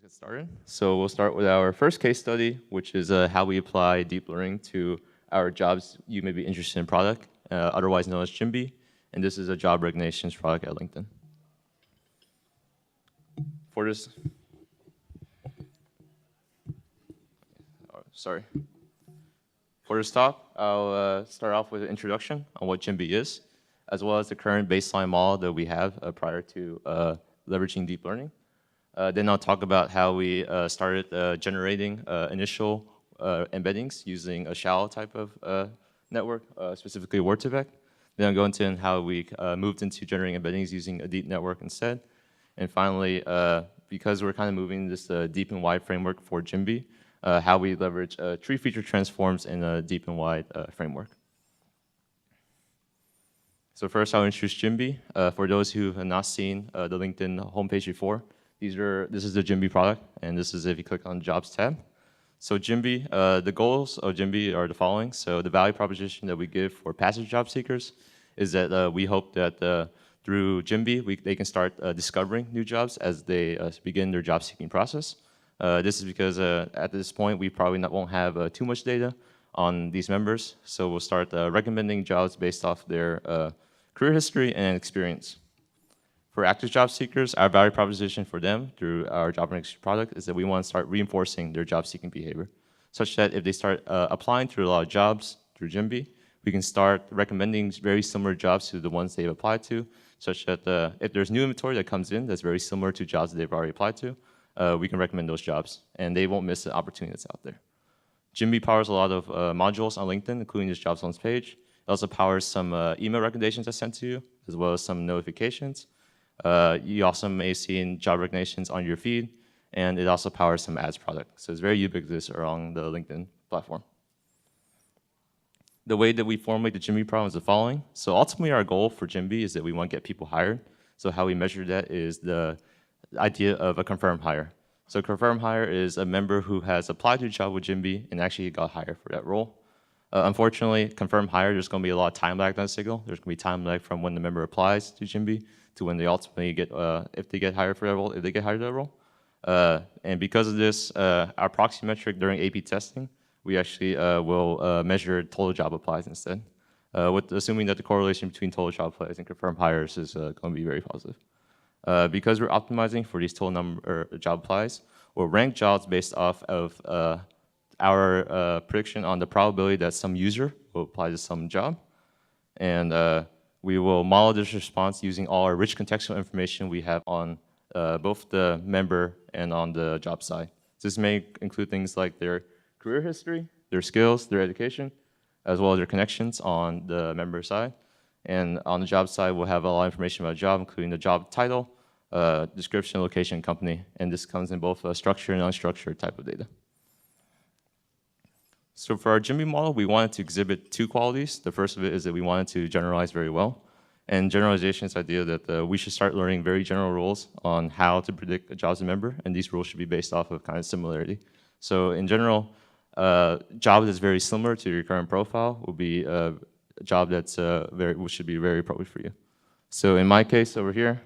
get started. So we'll start with our first case study, which is how we apply deep learning to our jobs you may be interested in product, otherwise known as JimB. And this is a job recognitions product at LinkedIn. For this, For this talk, I'll start off with an introduction on what JimB is, as well as the current baseline model that we have prior to leveraging deep learning. Then I'll talk about how we started generating initial embeddings using a shallow type of network, specifically word2vec. Then I'll go into how we moved into generating embeddings using a deep network instead. And finally, because we're kind of moving this deep and wide framework for JimB, how we leverage tree feature transforms in a deep and wide framework. So first, I'll introduce JimB. For those who have not seen the LinkedIn homepage before, this is the JimB product, and this is if you click on the Jobs tab. So JimB, the goals of JimB are the following. So the value proposition that we give for passive job seekers is that we hope that through JimB, they can start discovering new jobs as they begin their job seeking process. This is because at this point, we probably won't have too much data on these members. So we'll start recommending jobs based off their career history and experience. For active job seekers, our value proposition for them through our job recognition product is that we want to start reinforcing their job seeking behavior, such that if they start applying to a lot of jobs through JimB, we can start recommending very similar jobs to the ones they've applied to, such that if there's new inventory that comes in that's very similar to jobs that they've already applied to, we can recommend those jobs, and they won't miss the opportunity that's out there. JimB powers a lot of modules on LinkedIn, including this jobs zones page. It also powers some email recommendations I sent to you, as well as some notifications. You also may see in job recognitions on your feed, and it also powers some ads product. So it's very ubiquitous around the LinkedIn platform. The way that we formulate the JimB problem is the following. So ultimately, our goal for JimB is that we want to get people hired. So how we measure that is the idea of a confirmed hire. So confirmed hire is a member who has applied to a job with JimB and actually got hired for that role. Unfortunately, confirmed hire, there's going to be a lot of time lag on that signal. There's going to be time lag from when the member applies to JimB to when they ultimately get, if they get hired for that role, if they get hired for that role. And because of this, our proxy metric during A/B testing, we actually will measure total job applies instead, with assuming that the correlation between total job applies and confirmed hires is going to be very positive. Because we're optimizing for these total number job applies, we'll rank jobs based off of our prediction on the probability that some user will apply to some job. And we will model this response using all our rich contextual information we have on both the member and on the job side. This may include things like their career history, their skills, their education, as well as their connections on the member side. And on the job side, we'll have a lot of information about the job, including the job title, description, location, company. And this comes in both structured and unstructured type of data. So for our JimB model, we wanted to exhibit two qualities. The first of it is that we wanted to generalize very well. And generalization is the idea that we should start learning very general rules on how to predict a jobs member, and these rules should be based off of kind of similarity. So in general, job that's very similar to your current profile will be a job that's which should be very appropriate for you. So in my case over here,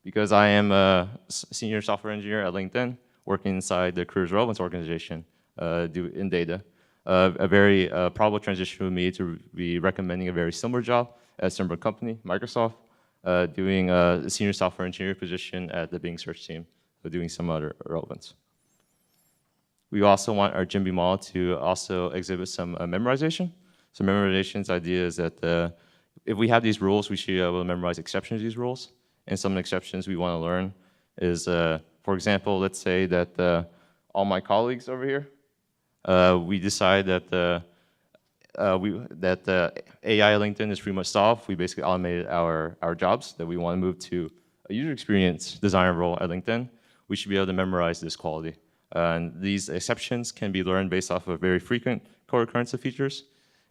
because I am a senior software engineer at LinkedIn, working inside the careers relevance organization in data, a very probable transition would be to be recommending a very similar job at a similar company, Microsoft, doing a senior software engineer position at the Bing search team, doing some other relevance. We also want our JimB model to also exhibit some memorization. So memorization's idea is that if we have these rules, we should be able to memorize exceptions to these rules. And some exceptions we want to learn is, for example, let's say that all my colleagues over here, we decide that AI LinkedIn is pretty much solved. We basically automated our jobs that we want to move to a user experience designer role at LinkedIn. We should be able to memorize this quality. And these exceptions can be learned based off of very frequent co-occurrence of features.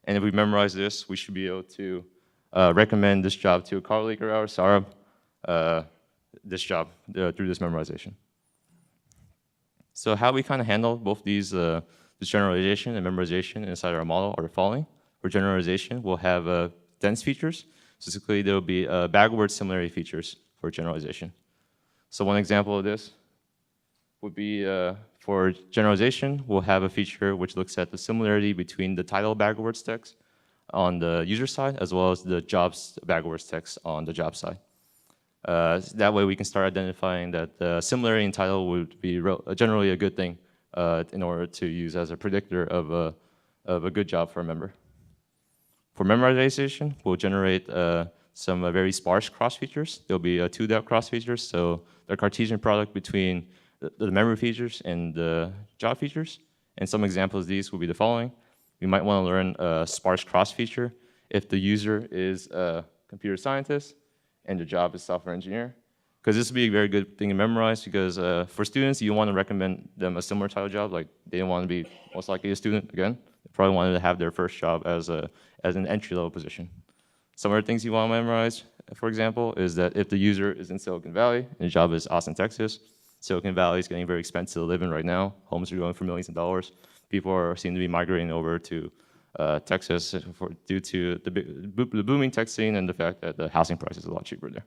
And if we memorize this, we should be able to recommend this job to a colleague or ours, Sarab, this job through this memorization. So how we kind of handle both these, this generalization and memorization inside our model are the following. For generalization, we'll have dense features. Specifically, there will be backward similarity features for generalization. So one example of this would be for generalization, we'll have a feature which looks at the similarity between the title bag of words text on the user side, as well as the jobs bag of words text on the job side. That way we can start identifying that the similarity in title would be generally a good thing in order to use as a predictor of a good job for a member. For memorization, we'll generate some very sparse cross features. There'll be two-depth cross features, so the Cartesian product between the memory features and the job features. And some examples of these will be the following. We might want to learn a sparse cross feature if the user is a computer scientist and the job is software engineer. Because this would be a very good thing to memorize, because for students, you want to recommend them a similar title job. Like, they don't want to be most likely a student again. They probably wanted to have their first job as an entry-level position. Some other things you want to memorize, for example, is that if the user is in Silicon Valley and the job is Austin, Texas, Silicon Valley is getting very expensive to live in right now. Homes are going for millions of dollars. People seem to be migrating over to Texas due to the booming tech scene and the fact that the housing price is a lot cheaper there.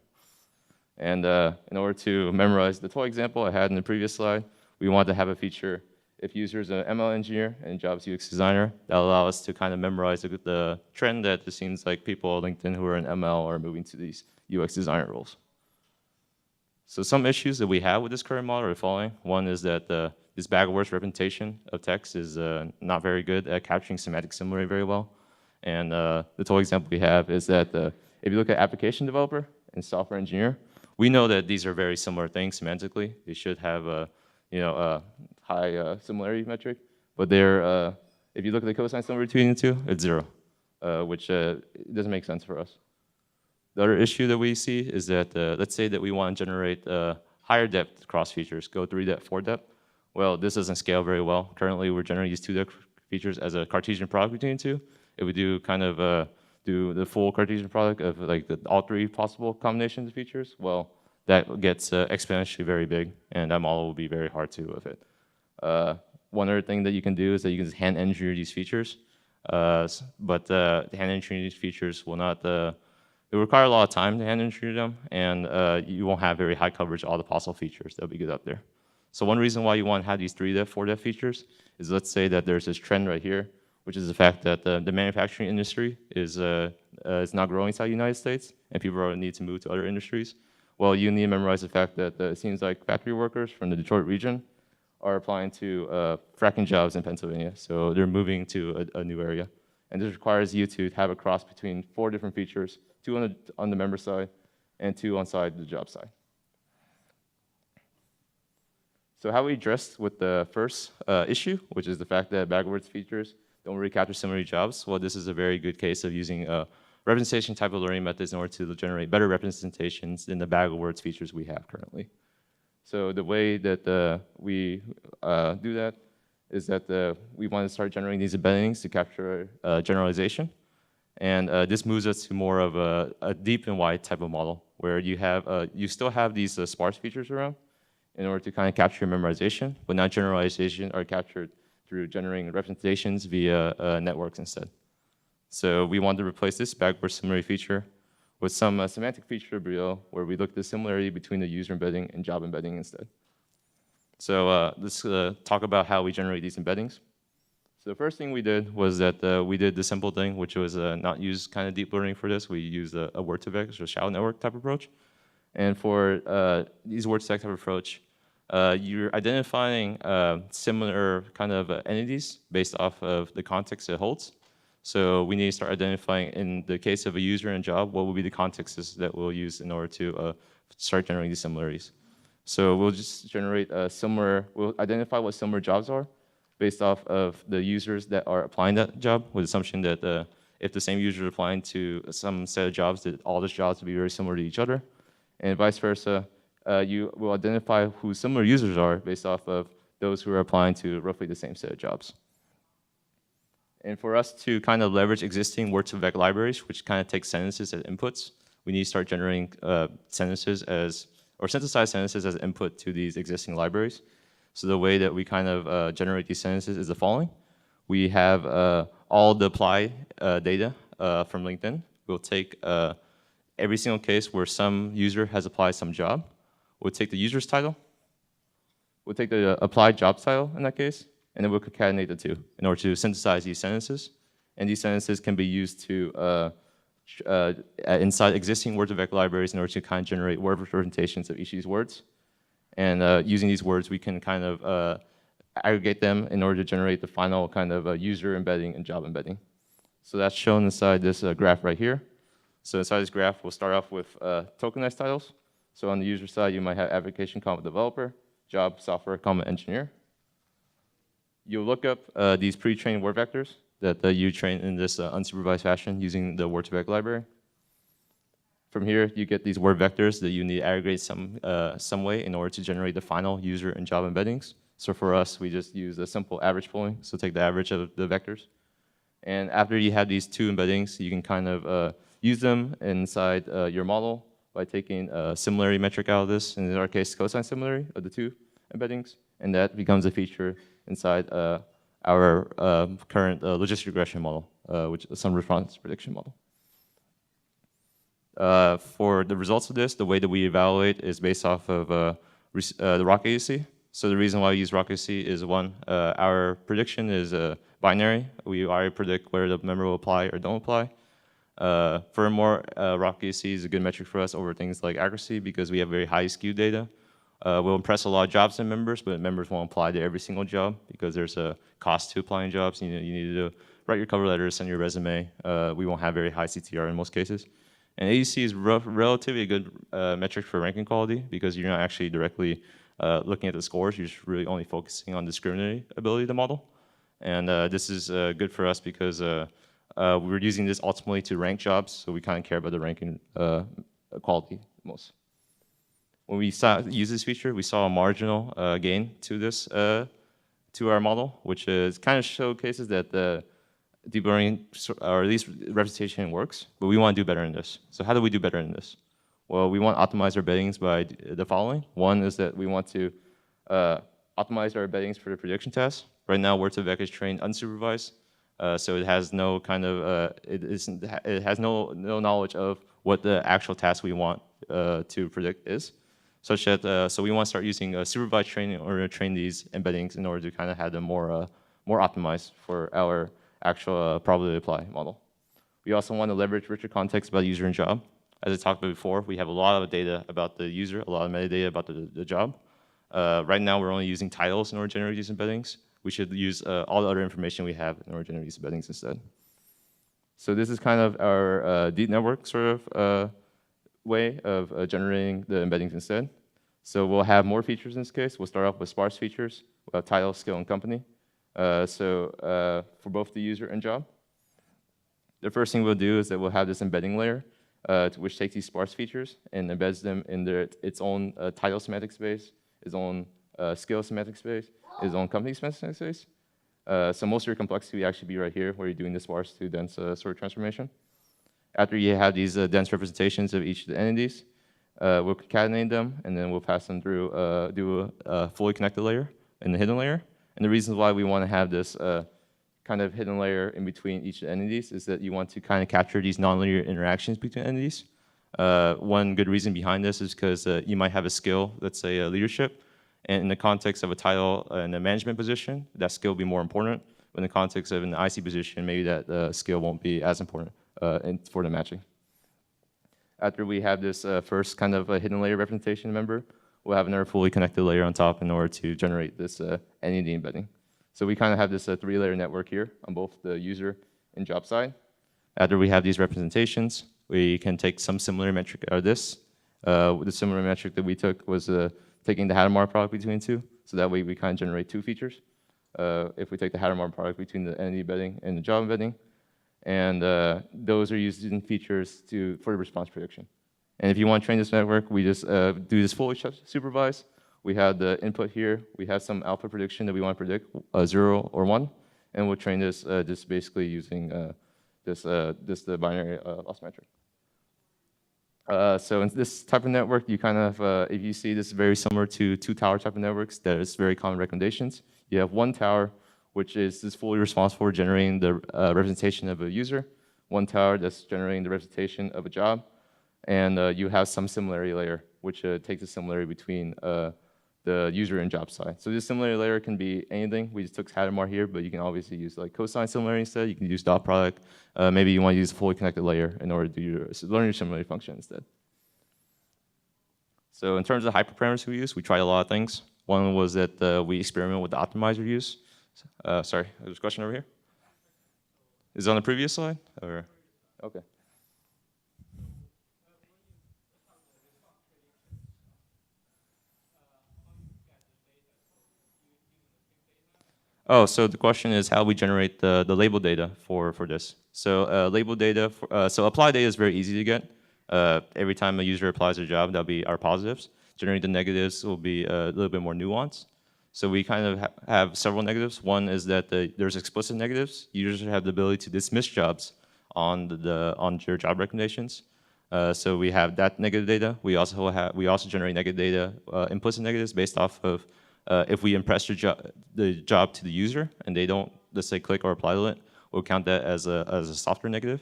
And in order to memorize the toy example I had in the previous slide, we wanted to have a feature if user is an ML engineer and job's UX designer, that allow us to kind of memorize the trend that it seems like people at LinkedIn who are in ML are moving to these UX designer roles. So some issues that we have with this current model are the following. One is that this bag of words representation of text is not very good at capturing semantic similarity very well. And the total example we have is that if you look at application developer and software engineer, we know that these are very similar things semantically. They should have a high similarity metric, but they're if you look at the cosine similarity between the two, it's 0, which doesn't make sense for us. The other issue that we see is that let's say that we want to generate higher depth cross features, go 3 depth, 4 depth. Well, this doesn't scale very well. Currently, we're generating these 2 depth features as a Cartesian product between the two. If we do kind of do the full Cartesian product of like all 3 possible combinations of features, well, that gets exponentially very big, and that model will be very hard to fit. One other thing that you can do is that you can just hand engineer these features, but hand engineering these features will not. It will require a lot of time to hand engineer them, and you won't have very high coverage of all the possible features that'll be good up there. So one reason why you want to have these 3 depth, 4 depth features is, let's say that there's this trend right here, which is the fact that the manufacturing industry is not growing inside the United States, and people need to move to other industries. Well, you need to memorize the fact that it seems like factory workers from the Detroit region are applying to fracking jobs in Pennsylvania, so they're moving to a new area. And this requires you to have a cross between 4 different features, 2 on the member side and 2 on the job side. So how we addressed with the first issue, which is the fact that bag of words features don't really capture similar jobs. Well, this is a very good case of using representation type of learning methods in order to generate better representations than the bag of words features we have currently. So the way that we do that is that we want to start generating these embeddings to capture generalization. And this moves us to more of a deep and wide type of model, where you still have these sparse features around in order to kind of capture memorization, but now generalization are captured through generating representations via networks instead. So we want to replace this backward similarity feature with some semantic feature below, where we look at the similarity between the user embedding and job embedding instead. So let's talk about how we generate these embeddings. So the first thing we did was that we did the simple thing, which was not use kind of deep learning for this. We used a word-to-vector or shallow network type approach. And for these word-to-vector type approach, you're identifying similar kind of entities based off of the context it holds. So we need to start identifying, in the case of a user and job, what will be the contexts that we'll use in order to start generating these similarities. So we'll just generate we'll identify what similar jobs are based off of the users that are applying that job, with the assumption that if the same user is applying to some set of jobs, that all those jobs will be very similar to each other. And vice versa, you will identify who similar users are based off of those who are applying to roughly the same set of jobs. And for us to kind of leverage existing word-to-vec libraries, which kind of take sentences as inputs, we need to start generating synthesize sentences as input to these existing libraries. So the way that we kind of generate these sentences is the following. We have all the apply data from LinkedIn. We'll take every single case where some user has applied some job. we'll take the user's title, we'll take the applied job title in that case, and then we'll concatenate the two in order to synthesize these sentences. And these sentences can be used to inside existing word to vector libraries in order to kind of generate word representations of each of these words. And using these words, we can kind of aggregate them in order to generate the final kind of user embedding and job embedding. So that's shown inside this graph right here. So inside this graph, we'll start off with tokenized titles. So on the user side, you might have application, developer, job, software, engineer. You'll look up these pre-trained word vectors that you train in this unsupervised fashion using the word to vector library. From here, you get these word vectors that you need to aggregate some way in order to generate the final user and job embeddings. So for us, we just use a simple average pooling. So take the average of the vectors. And after you have these two embeddings, you can kind of use them inside your model by taking a similarity metric out of this, and in our case, cosine similarity of the two embeddings. And that becomes a feature inside our current logistic regression model, which is some response prediction model. For the results of this, the way that we evaluate is based off of the ROC AUC. So the reason why we use ROC AUC is one, our prediction is binary. We already predict whether the member will apply or don't apply. Furthermore, ROC AUC is a good metric for us over things like accuracy because we have very high skewed data. We'll impress a lot of jobs in members, but members won't apply to every single job because there's a cost to applying jobs. You need to write your cover letter, send your resume. We won't have very high CTR in most cases. And AUC is relatively a good metric for ranking quality because you're not actually directly looking at the scores. You're just really only focusing on discriminating ability of the model. And this is good for us because we're using this ultimately to rank jobs, so we kind of care about the ranking quality most. When we use this feature, we saw a marginal gain to this to our model, which is kind of showcases that the deep learning, or at least representation works, but we want to do better in this. So how do we do better in this? Well, we want to optimize our embeddings by the following. One is that we want to optimize our embeddings for the prediction test. Right now, word2vec is trained unsupervised, so it has no kind of it has no knowledge of what the actual task we want to predict is, such that so we want to start using supervised training in order to train these embeddings in order to kind of have them more optimized for our actual probability apply model. We also want to leverage richer context about user and job. As I talked about before, we have a lot of data about the user, a lot of metadata about the job. Right now, we're only using titles in order to generate these embeddings. We should use all the other information we have in order to generate these embeddings instead. So this is kind of our deep network sort of way of generating the embeddings instead. So we'll have more features in this case. We'll start off with sparse features. We'll have title, skill, and company. For both the user and job. The first thing we'll do is that we'll have this embedding layer, which takes these sparse features and embeds them in its own title semantic space, its own skill semantic space, its own company semantic space. So most of your complexity will actually be right here, where you're doing the sparse to dense sort of transformation. After you have these dense representations of each of the entities, we'll concatenate them, and then we'll pass them through, do a fully connected layer and the hidden layer. And the reasons why we want to have this kind of hidden layer in between each of the entities is that you want to kind of capture these nonlinear interactions between entities. One good reason behind this is because you might have a skill, let's say leadership, and in the context of a title and a management position, that skill will be more important. But in the context of an IC position, maybe that skill won't be as important for the matching. After we have this first kind of a hidden layer representation member, we'll have another fully connected layer on top in order to generate this entity embedding. So we kind of have this three-layer network here on both the user and job side. After we have these representations, we can take some similar metric out of this. The similar metric that we took was taking the Hadamard product between two. So that way we kind of generate two features. If we take the Hadamard product between the entity embedding and the job embedding. And those are used in features for the response prediction. And if you want to train this network, we just do this fully supervised. We have the input here. We have some alpha prediction that we want to predict, 0 or 1. And we'll train this just basically using the binary loss metric. So in this type of network, you kind of, if you see this is very similar to two-tower type of networks, that is very common recommendations. You have one tower, which is fully responsible for generating the representation of a user. One tower that's generating the representation of a job. And you have some similarity layer, which takes the similarity between the user and job side. So this similarity layer can be anything. We just took Hadamard here, but you can obviously use like cosine similarity instead. You can use dot product. Maybe you want to use a fully connected layer in order to do your learning similarity function instead. So in terms of hyperparameters we use, we tried a lot of things. One was that we experiment with the optimizer use. Sorry, there's a question over here. Is it on the previous slide? Or? Okay. Oh, so the question is how we generate the label data for this. So label data, so apply data is very easy to get. Every time a user applies a job, that'll be our positives. Generating the negatives will be a little bit more nuanced. So we kind of have several negatives. One is that there's explicit negatives. Users have the ability to dismiss jobs on your job recommendations. So we have that negative data. We also generate negative data, implicit negatives based off of if we impress the job to the user and they don't, let's say, click or apply to it, we'll count that as a softer negative.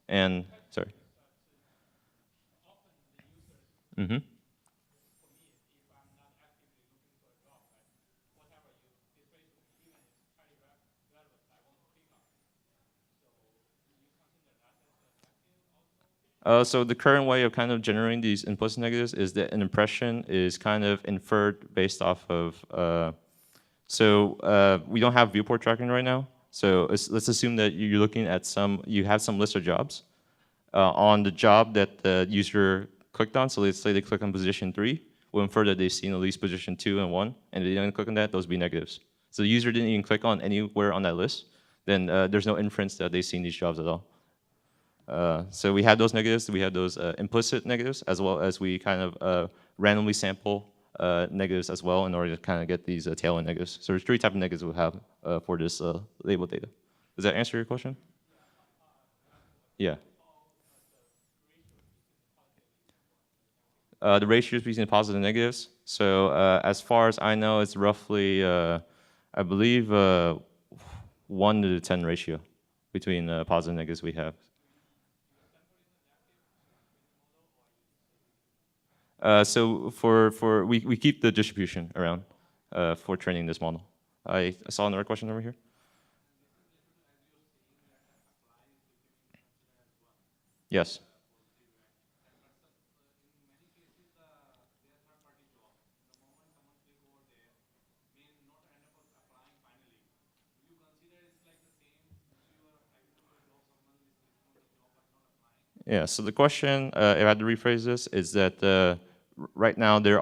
And sorry. Mm-hmm. So the current way of kind of generating these implicit negatives is that an impression is kind of inferred based off of, we don't have viewport tracking right now. So let's assume that you're looking at you have some list of jobs. On the job that the user clicked on, so let's say they click on position 3, we'll infer that they've seen at least position 2 and 1, and if they didn't click on that, those would be negatives. So the user didn't even click on anywhere on that list, then there's no inference that they've seen these jobs at all. So we had those negatives, we had those implicit negatives, as well as we kind of randomly sample negatives as well in order to kind of get these tail end negatives. So there's 3 types of negatives we have for this label data. Does that answer your question? Yeah. The ratios between positives and negatives. So as far as I know, it's roughly, I believe, 1 to 10 ratio between positive and negatives we have. So we keep the distribution around for training this model. I saw another question over here. Yes. Yeah, so the question, if I had to rephrase this, is that right now there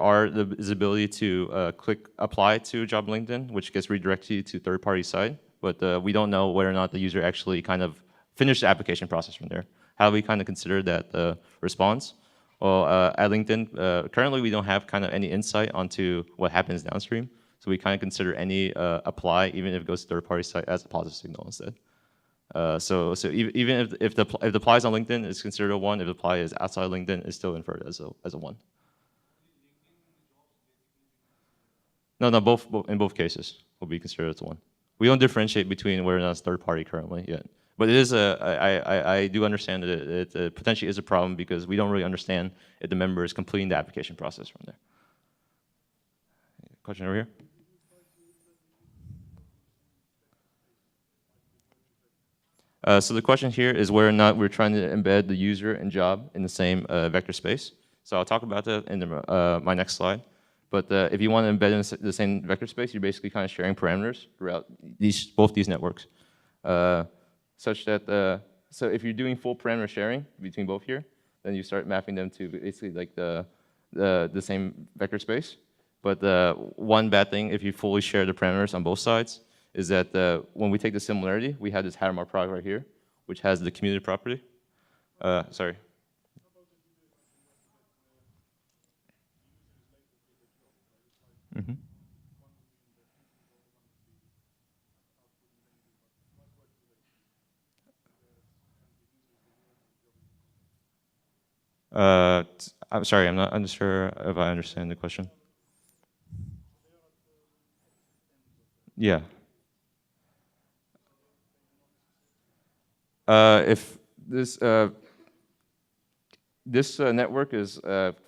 is ability to click apply to a job LinkedIn, which gets redirected to third-party site, but we don't know whether or not the user actually kind of finished the application process from there. How do we kind of consider that response? Well, at LinkedIn, currently we don't have kind of any insight onto what happens downstream, so we kind of consider any apply, even if it goes to third-party site, as a positive signal instead. So even if the apply is on LinkedIn, it's considered a 1. If the apply is outside LinkedIn, it's still inferred as a 1. No, in both cases will be considered as a 1. We don't differentiate between whether or not it's third party currently yet. But it is I do understand that it potentially is a problem because we don't really understand if the member is completing the application process from there. Question over here? So the question here is whether or not we're trying to embed the user and job in the same vector space. So I'll talk about that in my next slide. But if you want to embed in the same vector space, you're basically kind of sharing parameters throughout both these networks. Such that, so if you're doing full parameter sharing between both here, then you start mapping them to basically like the same vector space. But one bad thing, if you fully share the parameters on both sides, is that when we take the similarity, we have this Hadamard product right here, which has the commutative property. Sorry. Mm-hmm. I'm sorry, I'm not sure if I understand the question. Yeah. If this, This network is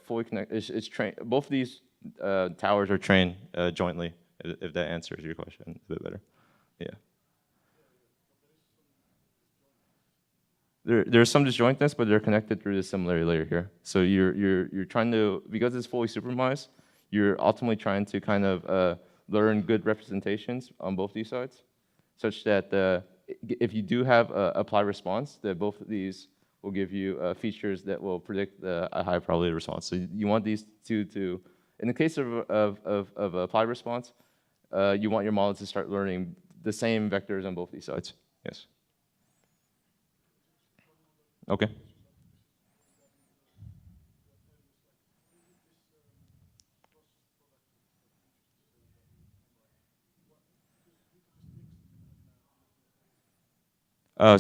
fully connected. It's trained. Both of these towers are trained jointly. If that answers your question a bit better, yeah. There's some disjointness, but they're connected through this similarity layer here. So you're trying to, because it's fully supervised, you're ultimately trying to kind of learn good representations on both these sides, such that if you do have a apply response, that both of these will give you features that will predict a high probability response. So you want these two to, in the case of apply response, you want your model to start learning the same vectors on both these sides. Yes. Okay.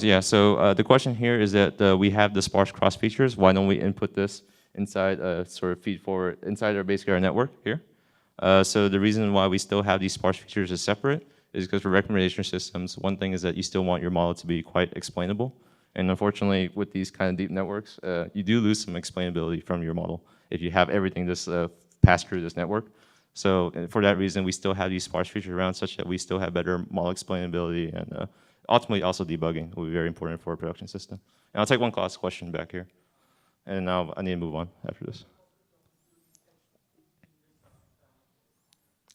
Yeah, so the question here is that we have the sparse cross features. Why don't we input this inside sort of feed forward inside our basically our network here? So the reason why we still have these sparse features as separate is because for recommendation systems, one thing is that you still want your model to be quite explainable. And unfortunately, with these kind of deep networks, you do lose some explainability from your model if you have everything just pass through this network. So for that reason, we still have these sparse features around such that we still have better model explainability and ultimately also debugging will be very important for a production system. And I'll take one last question back here. And now I need to move on after this.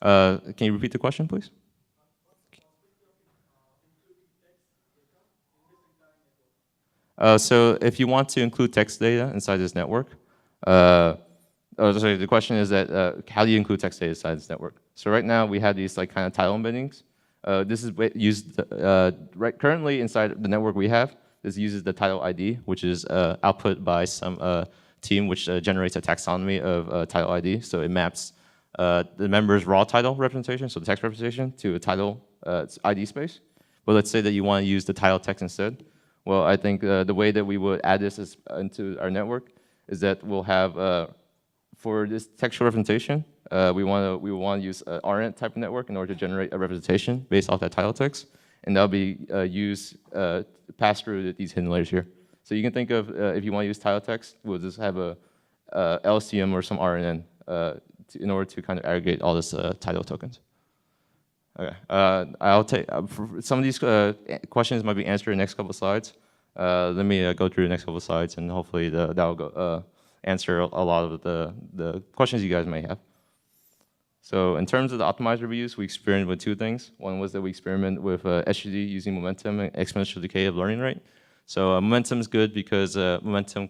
Can you repeat the question, please? So if you want to include text data inside this network, sorry, the question is that how do you include text data inside this network? So right now we have these like kind of title embeddings. This is used right currently inside the network we have. This uses the title ID, which is output by some team which generates a taxonomy of title ID. So it maps the member's raw title representation, so the text representation, to a title ID space. But let's say that you want to use the title text instead. Well, I think the way that we would add this into our network is that we'll have, for this textual representation, we want to use an RNet type of network in order to generate a representation based off that title text. And that'll be used, pass through these hidden layers here. So you can think of, if you want to use title text, we'll just have a LCM or some RNN in order to kind of aggregate all this title tokens. Okay, I'll take, some of these questions might be answered in the next couple of slides. Let me go through the next couple of slides and hopefully that'll go, answer a lot of the questions you guys may have. So in terms of the optimizer we use, we experimented with two things. One was that we experimented with SGD using momentum and exponential decay of learning rate. So momentum is good because momentum,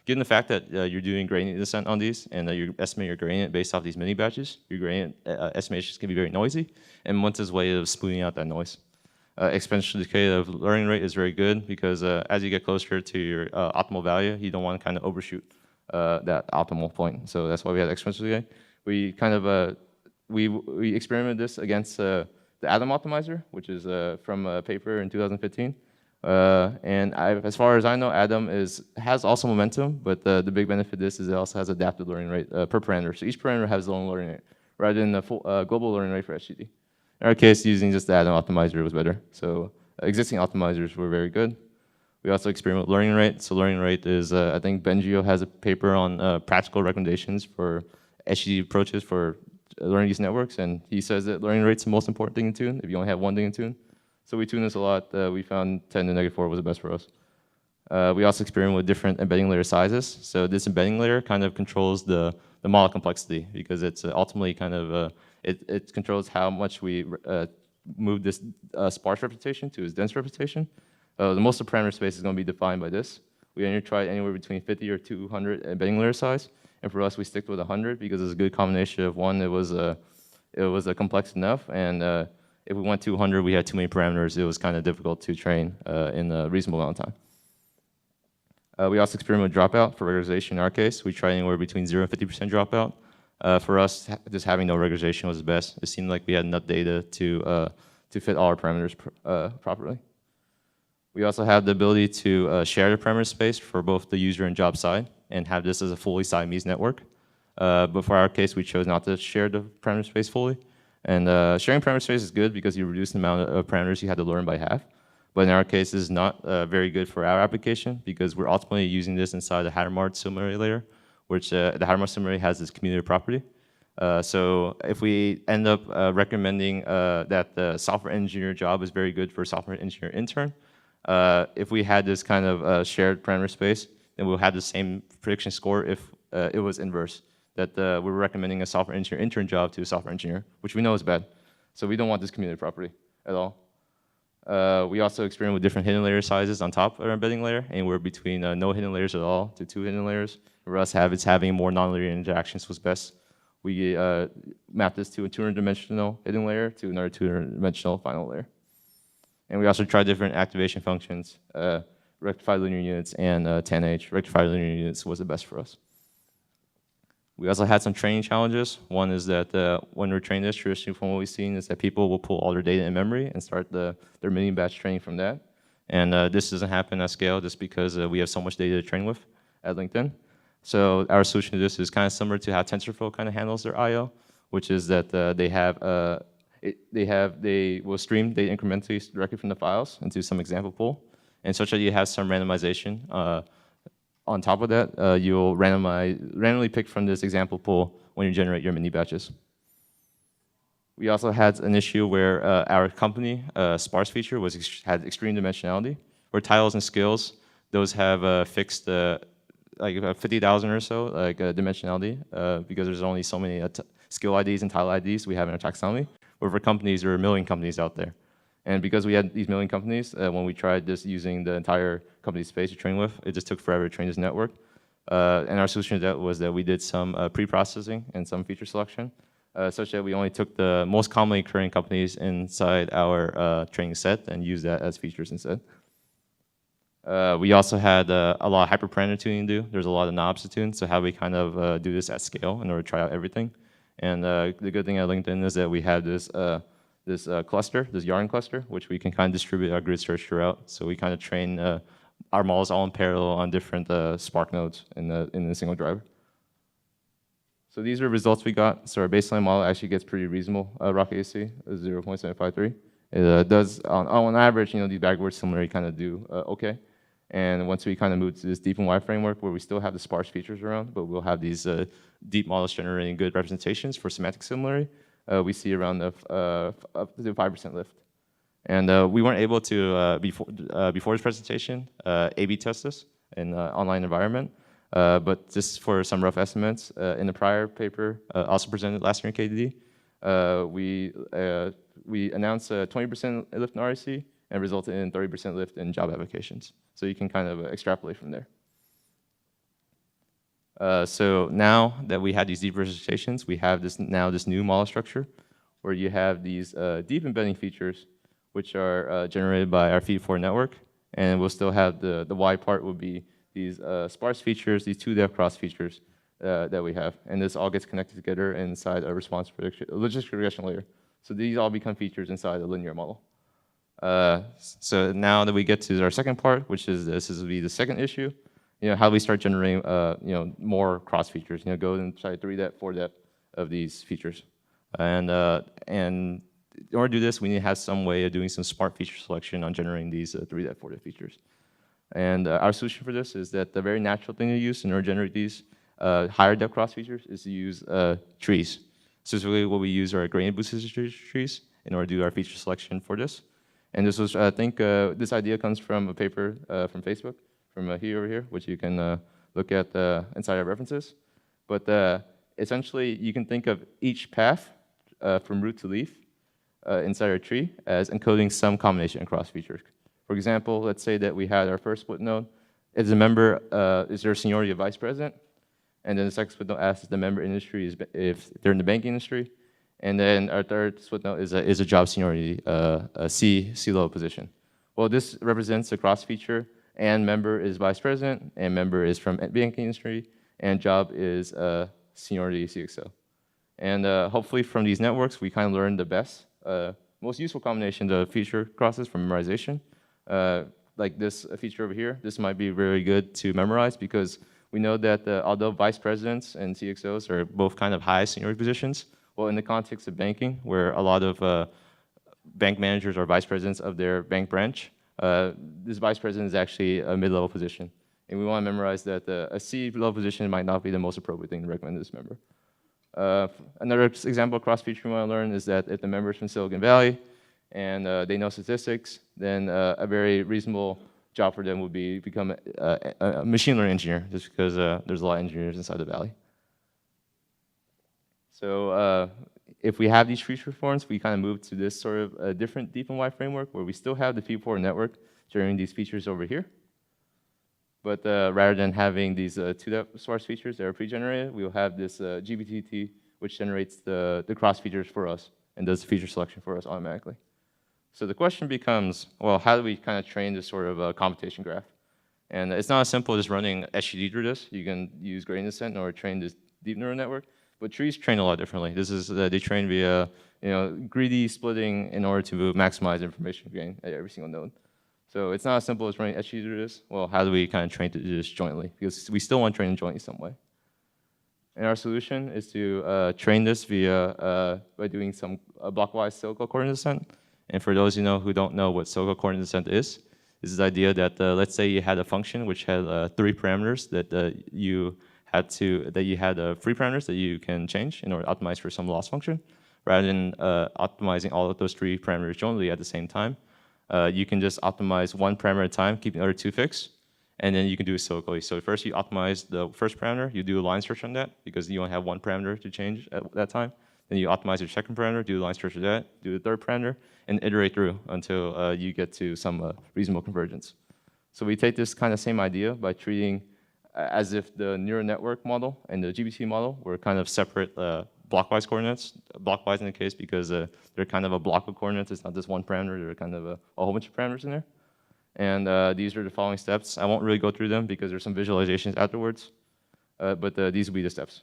given the fact that you're doing gradient descent on these and you're estimating your gradient based off these mini batches, your gradient estimations can be very noisy, and momentum's way of smoothing out that noise. Exponential decay of learning rate is very good because as you get closer to your optimal value, you don't want to kind of overshoot that optimal point. So that's why we had exponential decay. We kind of we experimented this against the Atom optimizer, which is from a paper in 2015. And as far as I know, Atom has also momentum, but the big benefit of this is it also has adaptive learning rate per parameter. So each parameter has its own learning rate, rather than the full, global learning rate for SGD. In our case, using just the Atom optimizer was better. So existing optimizers were very good. We also experiment with learning rate. So learning rate is, I think Bengio has a paper on practical recommendations for SGD approaches for learning these networks, and he says that learning rate's the most important thing to tune if you only have one thing to tune. So we tuned this a lot. We found 10 to -4 was the best for us. We also experimented with different embedding layer sizes. So this embedding layer kind of controls the model complexity because it's ultimately kind of, it controls how much we move this sparse representation to its dense representation. The most of the parameter space is going to be defined by this. We tried anywhere between 50 or 200 embedding layer size. And for us, we stick with 100 because it's a good combination of one, it was complex enough, and if we went to 200, we had too many parameters. It was kind of difficult to train in a reasonable amount of time. We also experimented with dropout for regularization in our case. We tried anywhere between 0 and 50% dropout. For us, just having no regularization was the best. It seemed like we had enough data to fit all our parameters properly. We also have the ability to share the parameter space for both the user and job side and have this as a fully Siamese network. But for our case, we chose not to share the parameter space fully. And sharing parameter space is good because you reduce the amount of parameters you had to learn by half. But in our case, this is not very good for our application because we're ultimately using this inside the Hadamard similarity layer, which the Hadamard similarity has this commutative property. So if we end up recommending that the software engineer job is very good for software engineer intern, if we had this kind of shared parameter space, then we'll have the same prediction score if it was inverse, that we're recommending a software engineer intern job to a software engineer, which we know is bad. So we don't want this commutative property at all. We also experiment with different hidden layer sizes on top of our embedding layer, anywhere between no hidden layers at all to 2 hidden layers. For us, having more nonlinear interactions was best. We map this to a 200-dimensional hidden layer to another 200-dimensional final layer. And we also tried different activation functions, rectified linear units and 10H. Rectified linear units was the best for us. We also had some training challenges. One is that when we're training this, traditionally from what we've seen is that people will pull all their data in memory and start their mini batch training from that. And this doesn't happen at scale just because we have so much data to train with at LinkedIn. So our solution to this is kind of similar to how TensorFlow kind of handles their I/O, which is that they will stream data incrementally directly from the files into some example pool, and such that you have some randomization. On top of that, you'll randomly pick from this example pool when you generate your mini batches. We also had an issue where our company Sparse feature had extreme dimensionality, where titles and skills, those have fixed like 50,000 or so dimensionality because there's only so many skill IDs and title IDs we have in our taxonomy. But for companies, there are a million companies out there. And because we had these million companies, when we tried this using the entire company space to train with, it just took forever to train this network. And our solution to that was that we did some pre-processing and some feature selection, such that we only took the most commonly occurring companies inside our training set and used that as features instead. We also had a lot of hyperparameter tuning to do. There's a lot of knobs to tune, so how we kind of do this at scale in order to try out everything. And the good thing at LinkedIn is that we have this cluster, this yarn cluster, which we can kind of distribute our grid search throughout. So we kind of train our models all in parallel on different Spark nodes in a single driver. So these are results we got. So our baseline model actually gets pretty reasonable, Rocket AC, 0.753. It does, on average, these backward similarity kind of do okay. And once we kind of move to this deep and wide framework where we still have the sparse features around, but we'll have these deep models generating good representations for semantic similarity, we see around up to 5% lift. And we weren't able to, before this presentation, A/B test this in an online environment. But just for some rough estimates, in the prior paper, also presented last year in KDD, we announced a 20% lift in RIC and resulted in 30% lift in job applications. So you can kind of extrapolate from there. So now that we had these deep representations, we have this new model structure where you have these deep embedding features, which are generated by our feed-forward network, and we'll still have the Y part would be these sparse features, these 2-depth cross features that we have, and this all gets connected together inside a response prediction, a logistic regression layer. So these all become features inside a linear model. So now that we get to our second part, which is this will be the second issue, how do we start generating more cross features? Go inside 3-depth, 4-depth of these features, and in order to do this, we need to have some way of doing some smart feature selection on generating these 3-depth, 4-depth features. And our solution for this is that the very natural thing to use in order to generate these higher depth cross features is to use trees. Specifically, what we use are gradient boosted trees in order to do our feature selection for this. And this was, I think, this idea comes from a paper from Facebook, from over here, which you can look at inside our references. But essentially, you can think of each path from root to leaf inside our tree as encoding some combination of cross features. For example, let's say that we had our first split node. Is a member, is there a seniority of vice president? And then the second split node asks if the member industry if they're in the banking industry. And then our third split node is a job seniority, a C-level position. Well, this represents a cross feature, and member is vice president, and member is from banking industry, and job is seniority CXO. And hopefully from these networks, we kind of learn the best, most useful combination of feature crosses from memorization. Like this feature over here, this might be very good to memorize because we know that although vice presidents and CXOs are both kind of high seniority positions, well, in the context of banking, where a lot of bank managers are vice presidents of their bank branch, This vice president is actually a mid-level position. And we want to memorize that a C-level position might not be the most appropriate thing to recommend to this member. Another example of cross-feature we want to learn is that if the member is from Silicon Valley and they know statistics, then a very reasonable job for them would be become a machine learning engineer, just because there's a lot of engineers inside the Valley. So if we have these feature forms, we kind of move to this sort of a different deep and wide framework where we still have the feed-forward network generating these features over here. But rather than having these two-step sparse features that are pre-generated, we will have this GBTT, which generates the cross features for us and does the feature selection for us automatically. So the question becomes, well, how do we kind of train this sort of computation graph? And it's not as simple as running SGD through this. You can use gradient descent or train this deep neural network. But trees train a lot differently. This is they train via greedy splitting in order to maximize information gain at every single node. So it's not as simple as running SGD through this. Well, how do we kind of train to do this jointly? Because we still want to train jointly some way. And our solution is to train this via by doing some blockwise cyclical coordinate descent. And for those who don't know what cyclical coordinate descent is the idea that let's say you had a function which had 3 parameters that you had free parameters that you can change in order to optimize for some loss function. Rather than optimizing all of those 3 parameters jointly at the same time, you can just optimize 1 parameter at a time, keeping the other 2 fixed, and then you can do it cyclically. So first you optimize the first parameter, you do a line search on that because you only have 1 parameter to change at that time. Then you optimize your second parameter, do a line search of that, do the third parameter, and iterate through until you get to some reasonable convergence. So we take this kind of same idea by treating as if the neural network model and the GPT model were kind of separate blockwise coordinates. Blockwise in the case because they're kind of a block of coordinates. It's not just 1 parameter. They're kind of a whole bunch of parameters in there. And these are the following steps. I won't really go through them because there's some visualizations afterwards. But these will be the steps.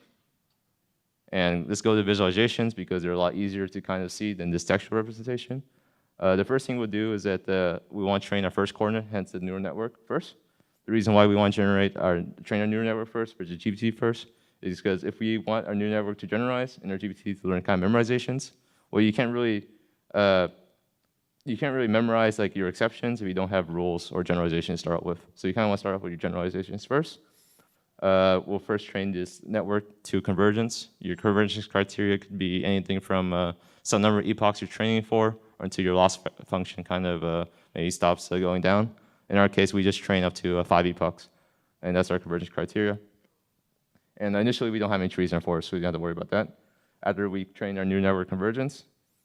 And let's go to visualizations because they're a lot easier to kind of see than this textual representation. The first thing we'll do is that we want to train our first coordinate, hence the neural network first. The reason why we want to train our neural network first, versus GPT first, is because if we want our neural network to generalize and our GPT to learn kind of memorizations, well, you can't really memorize like your exceptions if you don't have rules or generalizations to start out with. So you kind of want to start off with your generalizations first. We'll first train this network to convergence. Your convergence criteria could be anything from some number of epochs you're training for until your loss function kind of maybe stops going down. In our case, we just train up to 5 epochs, and that's our convergence criteria. And initially, we don't have any trees in our forest, so we don't have to worry about that. After we train our neural network convergence,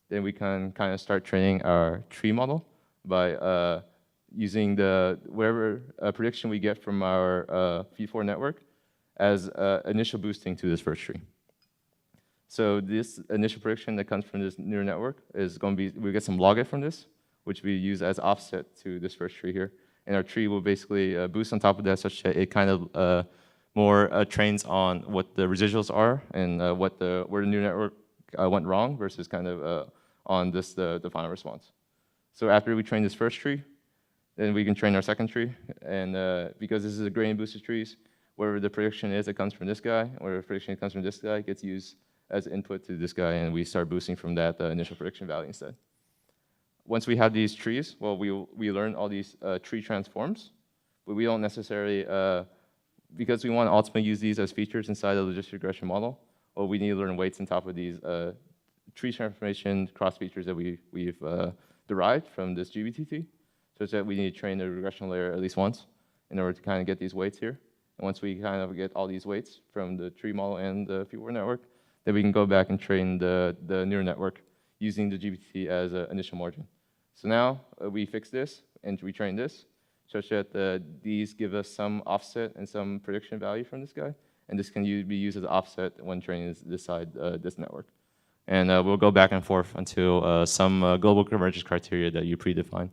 then we can kind of start training our tree model by using whatever prediction we get from our feed-forward network as initial boosting to this first tree. So this initial prediction that comes from this neural network is going to be, we get some log from this, which we use as offset to this first tree here. And our tree will basically boost on top of that such that it kind of more trains on what the residuals are and where the neural network went wrong versus kind of on this the final response. So after we train this first tree, then we can train our second tree. And because this is a gradient boosted trees, whatever the prediction is that comes from this guy, whatever the prediction comes from this guy gets used as input to this guy, and we start boosting from that initial prediction value instead. Once we have these trees, well, we learn all these tree transforms, but we don't necessarily, because we want to ultimately use these as features inside the logistic regression model, well, we need to learn weights on top of these tree transformation cross features that we've derived from this GBTT, such that we need to train the regression layer at least once in order to kind of get these weights here. And once we kind of get all these weights from the tree model and the feed-forward network, then we can go back and train the neural network using the GPT as an initial margin. So now we fix this and we train this, such that these give us some offset and some prediction value from this guy, and this can be used as an offset when training this side, this network. And we'll go back and forth until some global convergence criteria that you predefine.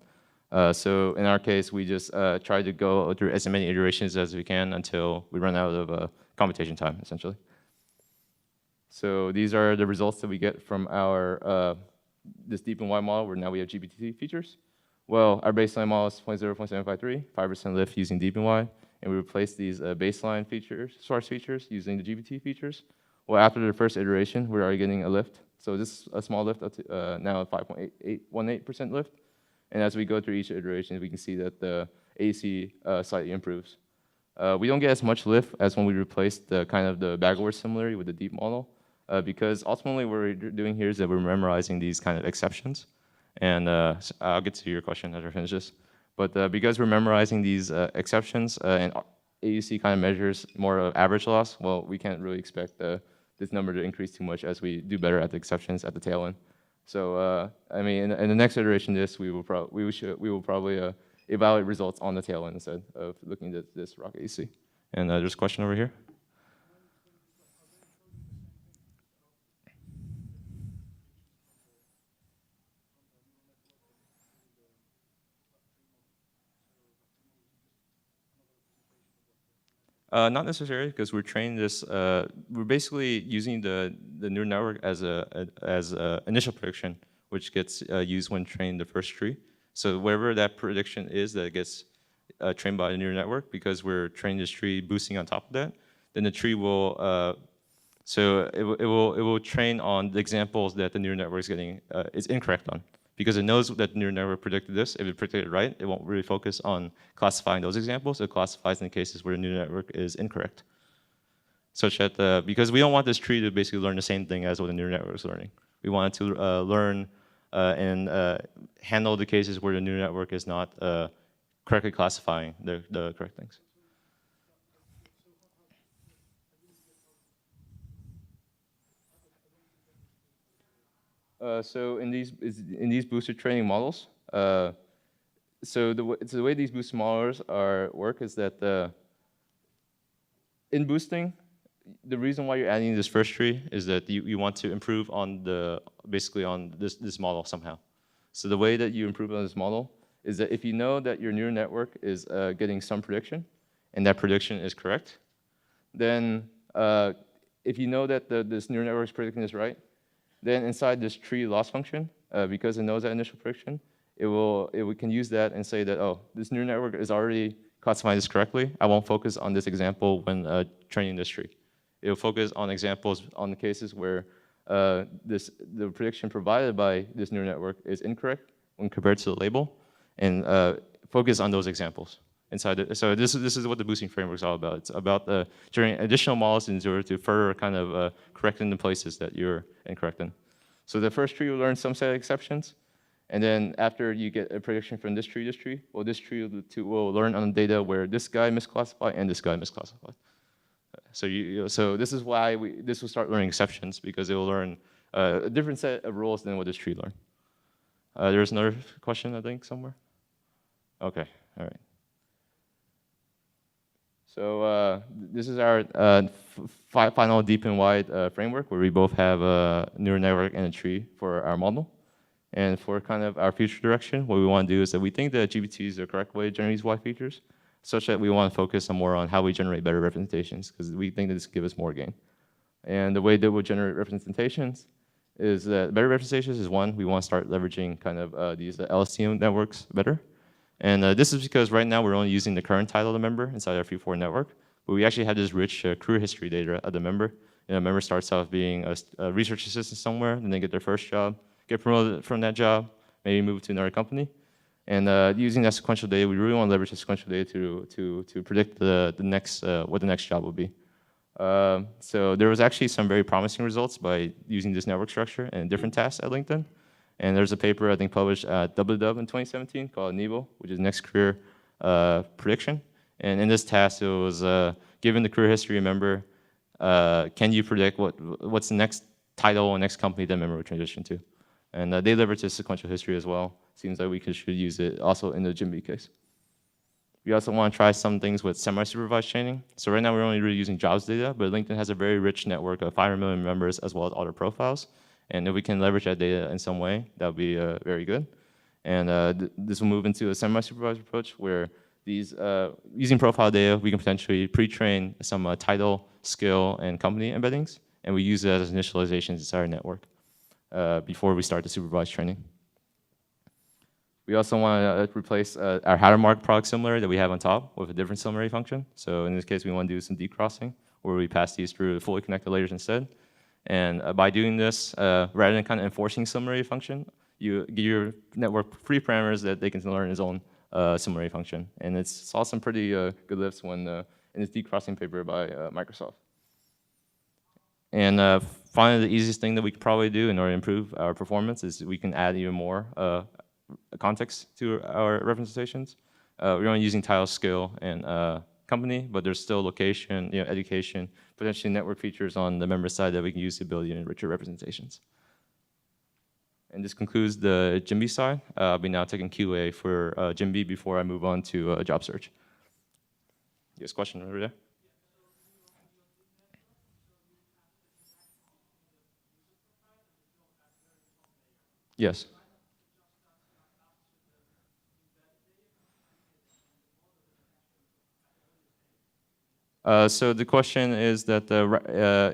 So in our case, we just try to go through as many iterations as we can until we run out of computation time, essentially. So these are the results that we get from our this deep and wide model where now we have GPT features. Well, our baseline model is 0.753, 5% lift using deep and wide, and we replace these baseline features, sparse features, using the GPT features. Well, after the first iteration, we're already getting a lift. So this is a small lift up to now a 5.818% lift. And as we go through each iteration, we can see that the AEC slightly improves. We don't get as much lift as when we replace the kind of the bag-word similarity with the deep model, because ultimately what we're doing here is that we're memorizing these kind of exceptions. And I'll get to your question after I finish this. But because we're memorizing these exceptions and AUC kind of measures more of average loss, well, we can't really expect this number to increase too much as we do better at the exceptions at the tail end. So I mean, in the next iteration of this, we will probably evaluate results on the tail end instead of looking at this rock AUC. And there's a question over here. Not necessarily, because we're training this. We're basically using the neural network as a initial prediction, which gets used when training the first tree. So wherever that prediction is that gets trained by the neural network, because we're training this tree boosting on top of that, then the tree will. So it will train on the examples that the neural network is getting is incorrect on. Because it knows that the neural network predicted this. If it predicted it right, it won't really focus on classifying those examples. It classifies in the cases where the neural network is incorrect. Such that, because we don't want this tree to basically learn the same thing as what the neural network is learning. We want it to learn and handle the cases where the neural network is not correctly classifying the correct things. So in these boosted training models, so the way these boosted models work is that in boosting, the reason why you're adding this first tree is that you want to improve on basically on this model somehow. So the way that you improve on this model is that if you know that your neural network is getting some prediction, and that prediction is correct, then if you know that this neural network is predicting this right, then inside this tree loss function, because it knows that initial prediction, we can use that and say that, oh, this neural network is already classifying this correctly. I won't focus on this example when training this tree. It will focus on examples on the cases where the prediction provided by this neural network is incorrect when compared to the label, and focus on those examples. So this is what the boosting framework is all about. It's about generating additional models in order to further kind of correct in the places that you're incorrect in. So the first tree will learn some set of exceptions, and then after you get a prediction from this tree, well, this tree will learn on the data where this guy misclassified and this guy misclassified. So this is why this will start learning exceptions, because it will learn a different set of rules than what this tree learned. There's another question, I think, somewhere. Okay, all right. So this is our final deep and wide framework, where we both have a neural network and a tree for our model. And for kind of our future direction, what we want to do is that we think that GPT is the correct way to generate these wide features, such that we want to focus more on how we generate better representations, because we think that this will give us more gain. And the way that we'll generate representations is that better representations is one, we want to start leveraging kind of these LSTM networks better. And this is because right now we're only using the current title of the member inside our Free4 network, but we actually have this rich career history data of the member. A member starts off being a research assistant somewhere, then they get their first job, get promoted from that job, maybe move to another company. And using that sequential data, we really want to leverage the sequential data to predict what the next job will be. So there was actually some very promising results by using this network structure and different tasks at LinkedIn. And there's a paper, I think, published at WW in 2017 called NEVO, which is Next Career Prediction. And in this task, it was given the career history member, can you predict what's the next title or next company that member will transition to? And they leverage this sequential history as well. Seems like we should use it also in the JimB case. We also want to try some things with semi-supervised training. So right now we're only really using jobs data, but LinkedIn has a very rich network of 500 million members as well as other profiles. And if we can leverage that data in some way, that would be very good. And this will move into a semi-supervised approach where using profile data, we can potentially pre-train some title, skill, and company embeddings. And we use that as initializations inside our network before we start the supervised training. We also want to replace our Hattermark product similarity that we have on top with a different similarity function. So in this case, we want to do some decrossing, where we pass these through fully connected layers instead. And by doing this, rather than kind of enforcing similarity function, you give your network free parameters that they can learn its own similarity function. And it saw some pretty good lifts when in this decrossing paper by Microsoft. And finally, the easiest thing that we could probably do in order to improve our performance is we can add even more context to our representations. We're only using title, skill, and company, but there's still location, education, potentially network features on the member side that we can use to build even richer representations. And this concludes the JimB side. I'll be now taking QA for JimB before I move on to job search. Yes, question over there? Yes. So the question is that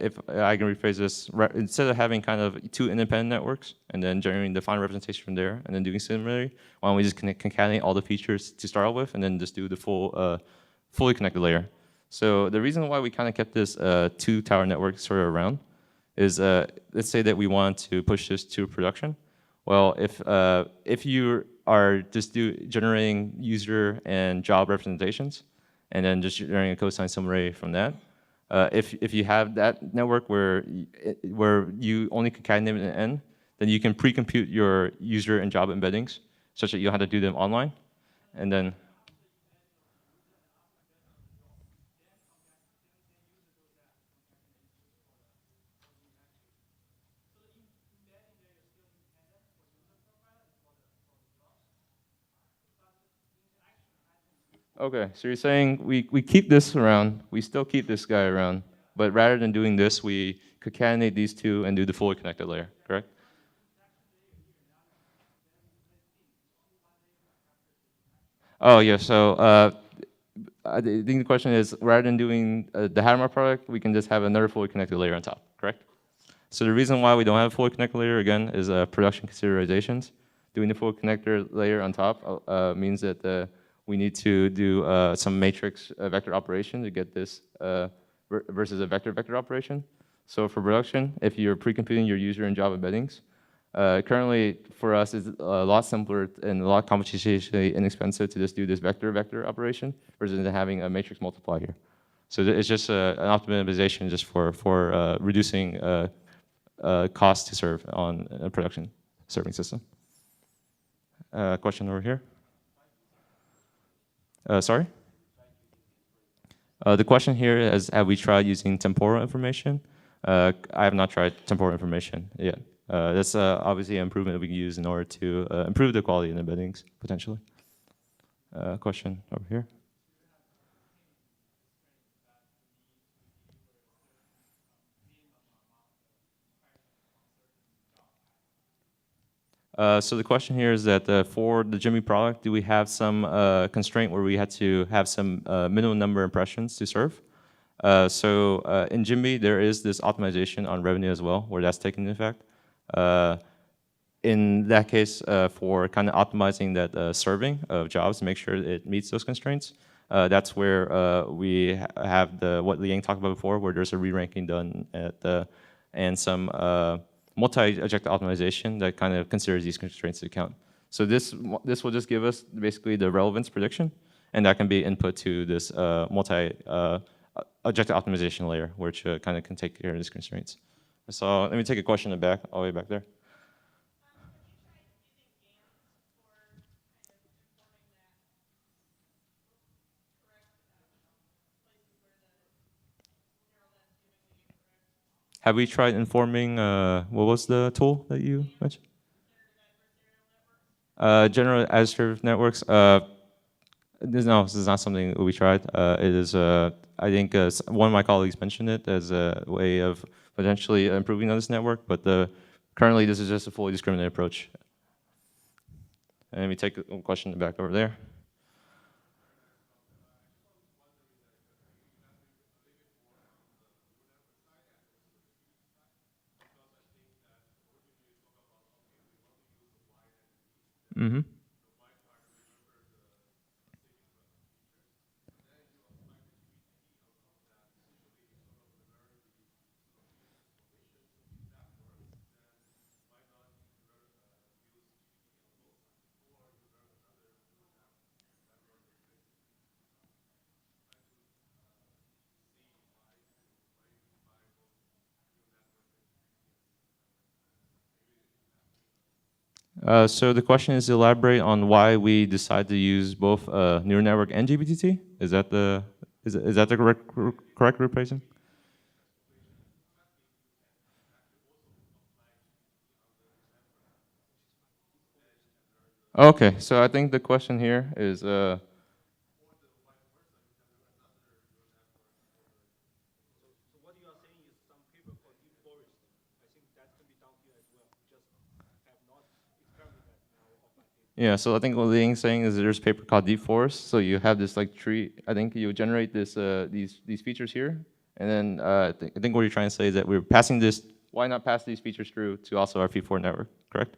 if I can rephrase this, instead of having kind of two independent networks and then generating the final representation from there and then doing similarly, why don't we just concatenate all the features to start out with and then just do the full, fully connected layer. So the reason why we kind of kept this two-tower network sort of around is, let's say that we want to push this to production. Well, if you are just generating user and job representations, and then just generating a cosine summary from that. If you have that network where you only concatenate an end, then you can pre-compute your user and job embeddings such that you don't have to do them online. And then, okay, so you're saying we keep this around, we still keep this guy around, but rather than doing this, we concatenate these two and do the fully connected layer, correct? Oh, yeah, so I think the question is, rather than doing the Hadamard product, we can just have another fully connected layer on top, correct? So the reason why we don't have a fully connected layer, again, is production considerations. Doing the full connector layer on top means that we need to do some matrix vector operation to get this versus a vector-vector operation. So for production, if you're pre-computing your user and job embeddings, currently for us it's a lot simpler and a lot computationally inexpensive to just do this vector-vector operation versus having a matrix multiply here. So it's just an optimization just for reducing cost to serve on a production serving system. Question over here. Sorry? The question here is, have we tried using temporal information? I have not tried temporal information yet. That's obviously an improvement that we can use in order to improve the quality of the embeddings, potentially. Question over here. So the question here is that for the JimB product, do we have some constraint where we had to have some minimum number of impressions to serve? So in JimB, there is this optimization on revenue as well, where that's taken into effect. In that case, for kind of optimizing that serving of jobs to make sure it meets those constraints, that's where we have what Liang talked about before, where there's a re-ranking done and some multi-objective optimization that kind of considers these constraints to account. So this will just give us basically the relevance prediction, and that can be input to this multi-objective optimization layer, which kind of can take care of these constraints. So let me take a question in the back, all the way back there. Have we tried informing, what was the tool that you mentioned? Generalizing networks. No, this is not something we tried. It is, I think one of my colleagues mentioned it as a way of potentially improving on this network, but currently this is just a fully discriminated approach. And let me take a question back over there. Mm-hmm. So the question is elaborate on why we decide to use both neural network and GPT. Is that the correct replacement? Okay, so I think the question here is yeah, so I think what Ling's saying is there's a paper called Deep Forest. So you have this like tree. I think you generate this these features here, and then I think what you're trying to say is that we're passing this. Why not pass these features through to also our P4 network? Correct?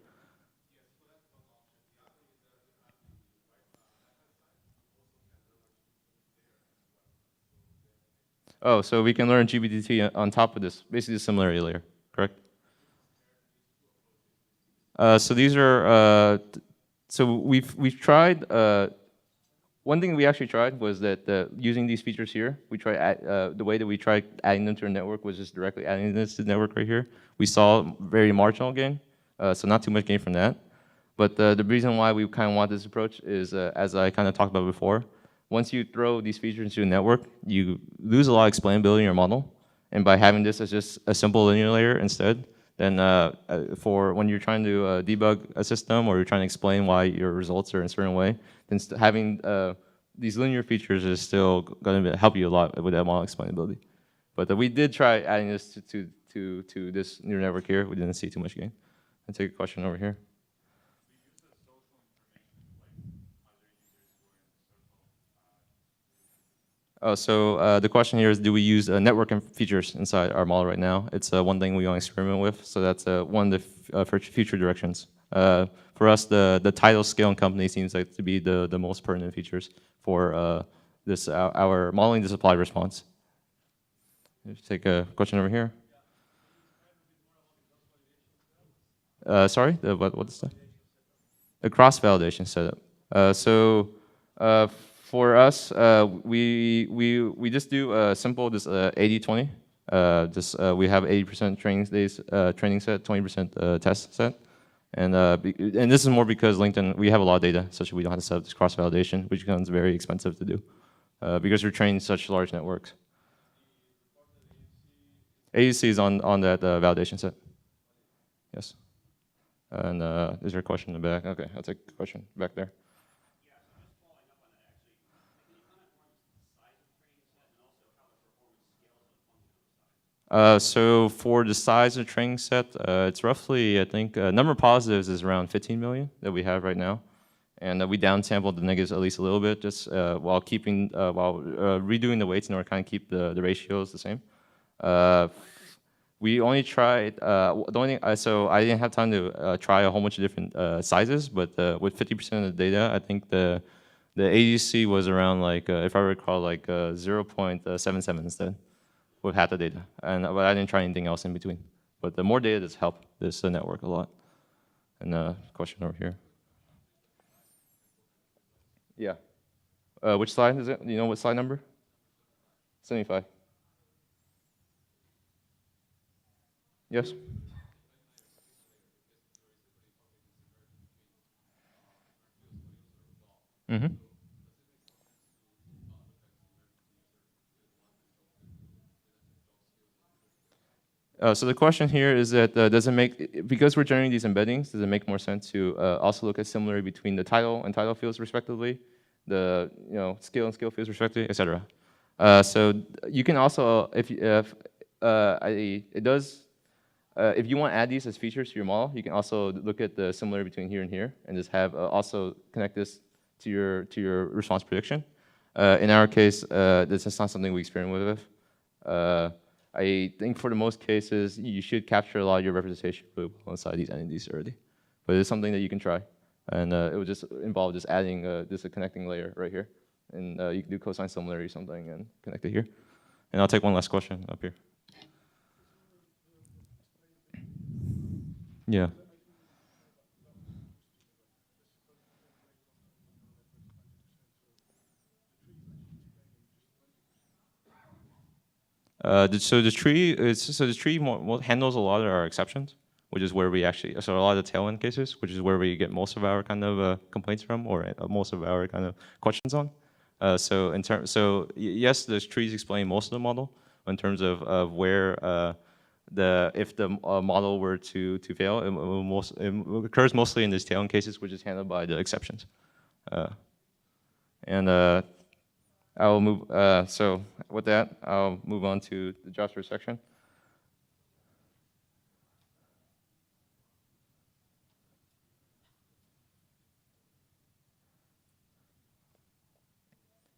Oh, so we can learn GPT on top of this, basically a similarity layer. Correct? So these are so we've tried. One thing we actually tried was that using these features here, we tried the way that we tried adding them to our network was just directly adding this to the network right here. We saw very marginal gain, so not too much gain from that. But the reason why we kind of want this approach is, as I kind of talked about before, once you throw these features into a network, you lose a lot of explainability in your model. And by having this as just a simple linear layer instead, then for when you're trying to debug a system or you're trying to explain why your results are in a certain way, then having these linear features is still going to help you a lot with that model explainability. But we did try adding this to this neural network here. We didn't see too much gain. I'll take a question over here. Oh, so the question here is, do we use network features inside our model right now? It's one thing we want to experiment with, so that's one of the future directions. For us, the title, scale, and company seems like to be the most pertinent features for this our modeling the supply response. Let's take a question over here. Sorry, what's that? A cross-validation setup. For us, we just do a simple this 80-20. We have 80% training days training set, 20% test set, and this is more because LinkedIn we have a lot of data, such that we don't have to set up this cross-validation, which becomes very expensive to do because we're training such large networks. AUC is on that validation set. Yes. And is there a question in the back? Okay, I'll take a question back there. So for the size of the training set, it's roughly, I think, number of positives is around 15 million that we have right now. And we downsampled the negatives at least a little bit, just while keeping, while redoing the weights in order to kind of keep the ratios the same. We only tried, the only thing, so I didn't have time to try a whole bunch of different sizes, but with 50% of the data, I think the AUC was around like, if I recall, like 0.77 instead with half the data. But I didn't try anything else in between. But the more data does help this network a lot. And question over here. Yeah. Which slide is it? Do you know what slide number? 75. Yes? Mm-hmm. So the question here is that does it make, because we're generating these embeddings, does it make more sense to also look at similarity between the title and title fields respectively, the scale and scale fields respectively, etc. So you can also, if it does, if you want to add these as features to your model, you can also look at the similarity between here and here, and just have also connect this to your response prediction. In our case, this is not something we experiment with. I think for the most cases, you should capture a lot of your representation inside these entities already. But it's something that you can try. And it would just involve just adding just a connecting layer right here. And you can do cosine similarity or something and connect it here. And I'll take one last question up here. Yeah. So the tree handles a lot of our exceptions. which is where we actually, so a lot of the tailwind cases, which is where we get most of our kind of complaints from, or most of our kind of questions on. Yes, the trees explain most of the model in terms of where if the model were to fail, it occurs mostly in these tailwind cases, which is handled by the exceptions. I'll move. So with that, I'll move on to the job search section.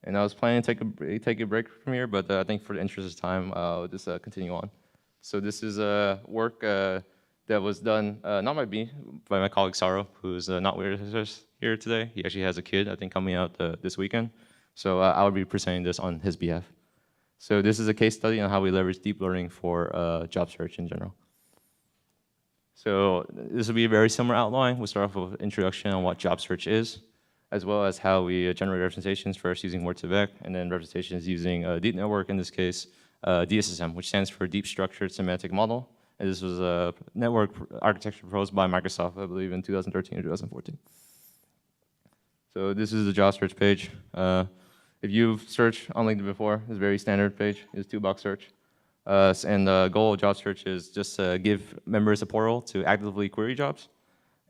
And I was planning to take a break from here, but I think for the interest of time, I'll just continue on. So this is work that was done not by me, by my colleague Saro, who's not with us here today. He actually has a kid, I think, coming out this weekend. So I will be presenting this on his behalf. So this is a case study on how we leverage deep learning for job search in general. So this will be a very similar outline. We'll start off with an introduction on what job search is, as well as how we generate representations, first using word2vec, and then representations using a deep network, in this case, DSSM, which stands for Deep Structured Semantic Model. And this was a network architecture proposed by Microsoft, I believe, in 2013 or 2014. So this is the job search page. If you've searched on LinkedIn before, it's a very standard page. It's a two-box search. And the goal of job search is just to give members a portal to actively query jobs.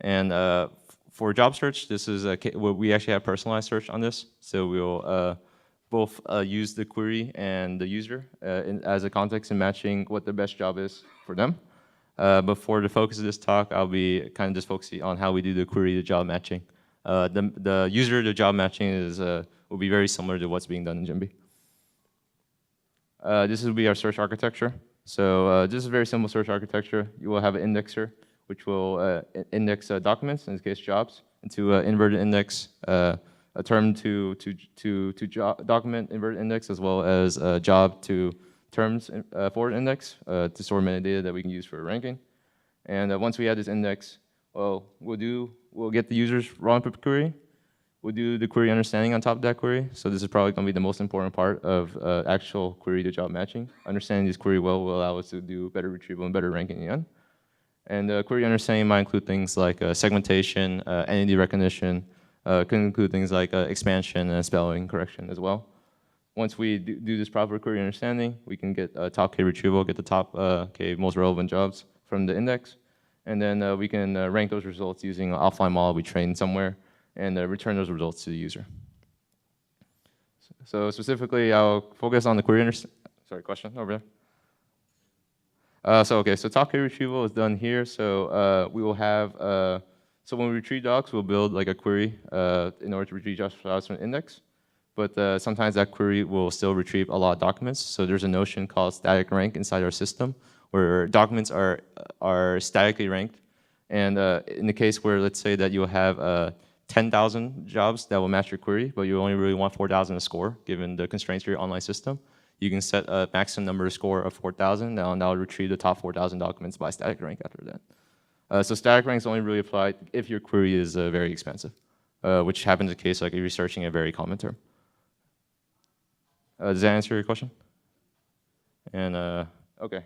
And for job search, this is we actually have personalized search on this. So we'll both use the query and the user as a context in matching what the best job is for them. But for the focus of this talk, I'll be kind of just focusing on how we do the query to job matching. The user to job matching will be very similar to what's being done in JimB. This will be our search architecture. So this is a very simple search architecture. You will have an indexer, which will index documents, in this case jobs, into an inverted index, a term to document inverted index, as well as a job to terms forward index to store metadata that we can use for ranking. And once we have this index, well, we'll get the user's raw input query. We'll do the query understanding on top of that query. So this is probably going to be the most important part of actual query to job matching. Understanding this query well will allow us to do better retrieval and better ranking in the end. And query understanding might include things like segmentation, entity recognition, can include things like expansion and spelling correction as well. Once we do this proper query understanding, we can get top K retrieval, get the top K most relevant jobs from the index. And then we can rank those results using an offline model we trained somewhere and return those results to the user. So specifically, I'll focus on the query question over there. So top K retrieval is done here. So we will have, so when we retrieve docs, we'll build like a query in order to retrieve jobs from an index. But sometimes that query will still retrieve a lot of documents. So there's a notion called static rank inside our system, where documents are statically ranked. And in the case where, let's say that you'll have 10,000 jobs that will match your query, but you only really want 4,000 to score, given the constraints of your online system, you can set a maximum number to score of 4,000. Now that will retrieve the top 4,000 documents by static rank after that. So static ranks only really apply if your query is very expensive, which happens in the case like if you're searching a very common term. Does that answer your question? And okay,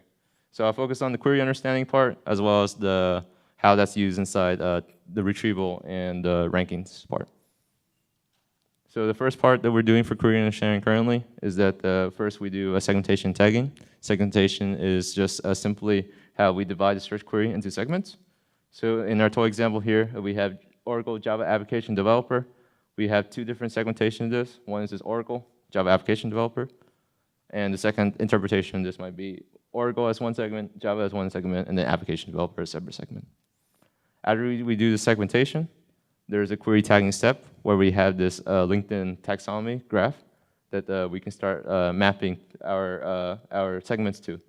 so I'll focus on the query understanding part as well as how that's used inside the retrieval and rankings part. So the first part that we're doing for query understanding currently is that first we do a segmentation tagging. Segmentation is just simply how we divide the search query into segments. So in our toy example here, we have Oracle Java Application Developer. We have two different segmentations of this. One is this Oracle Java Application Developer. And the second interpretation of this might be Oracle as one segment, Java as one segment, and then Application Developer as a separate segment. After we do the segmentation, there's a query tagging step where we have this LinkedIn taxonomy graph that we can start mapping our segments to.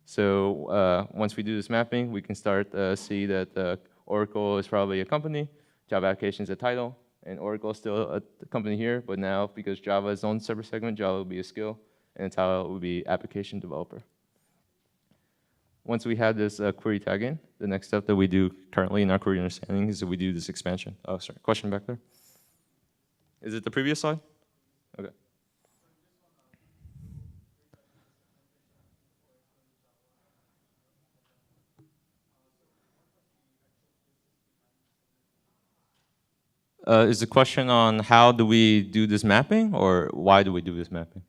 So once we do this mapping, we can start see that Oracle is probably a company, Java Application is a title, and Oracle is still a company here, but now because Java is its own separate segment, Java will be a skill, and the title will be Application Developer. Once we have this query tag in, the next step that we do currently in our query understanding is that we do this expansion. Oh, sorry, question back there. Is it the previous slide? Okay. Is the question on how do we do this mapping, or why do we do this mapping?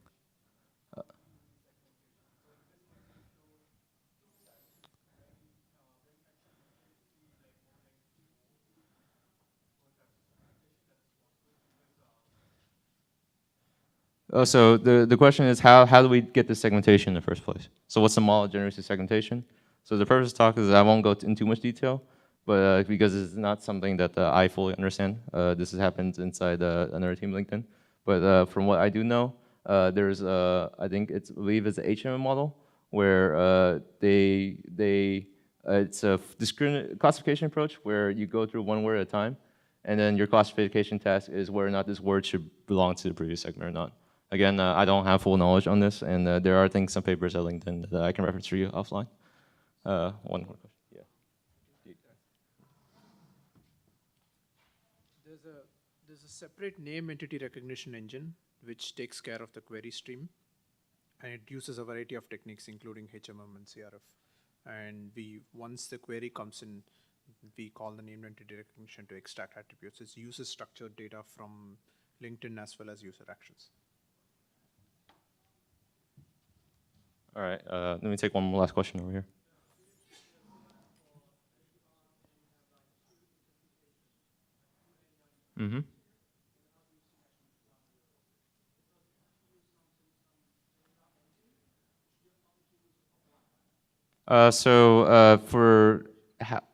So the question is how do we get the segmentation in the first place? So what's the model that generates the segmentation? So the purpose of the talk is I won't go into too much detail, but because it's not something that I fully understand. This has happened inside another team, LinkedIn. But from what I do know, there's I think I believe it's an HMM model where it's a discriminant classification approach where you go through one word at a time, and then your classification task is whether or not this word should belong to the previous segment or not. Again, I don't have full knowledge on this, and there are things, some papers at LinkedIn that I can reference for you offline. One more question. Yeah. There's a separate name entity recognition engine which takes care of the query stream, and it uses a variety of techniques including HMM and CRF. And once the query comes in, we call the name entity recognition to extract attributes. It uses structured data from LinkedIn as well as user actions. All right, let me take one more last question over here. Mm-hmm.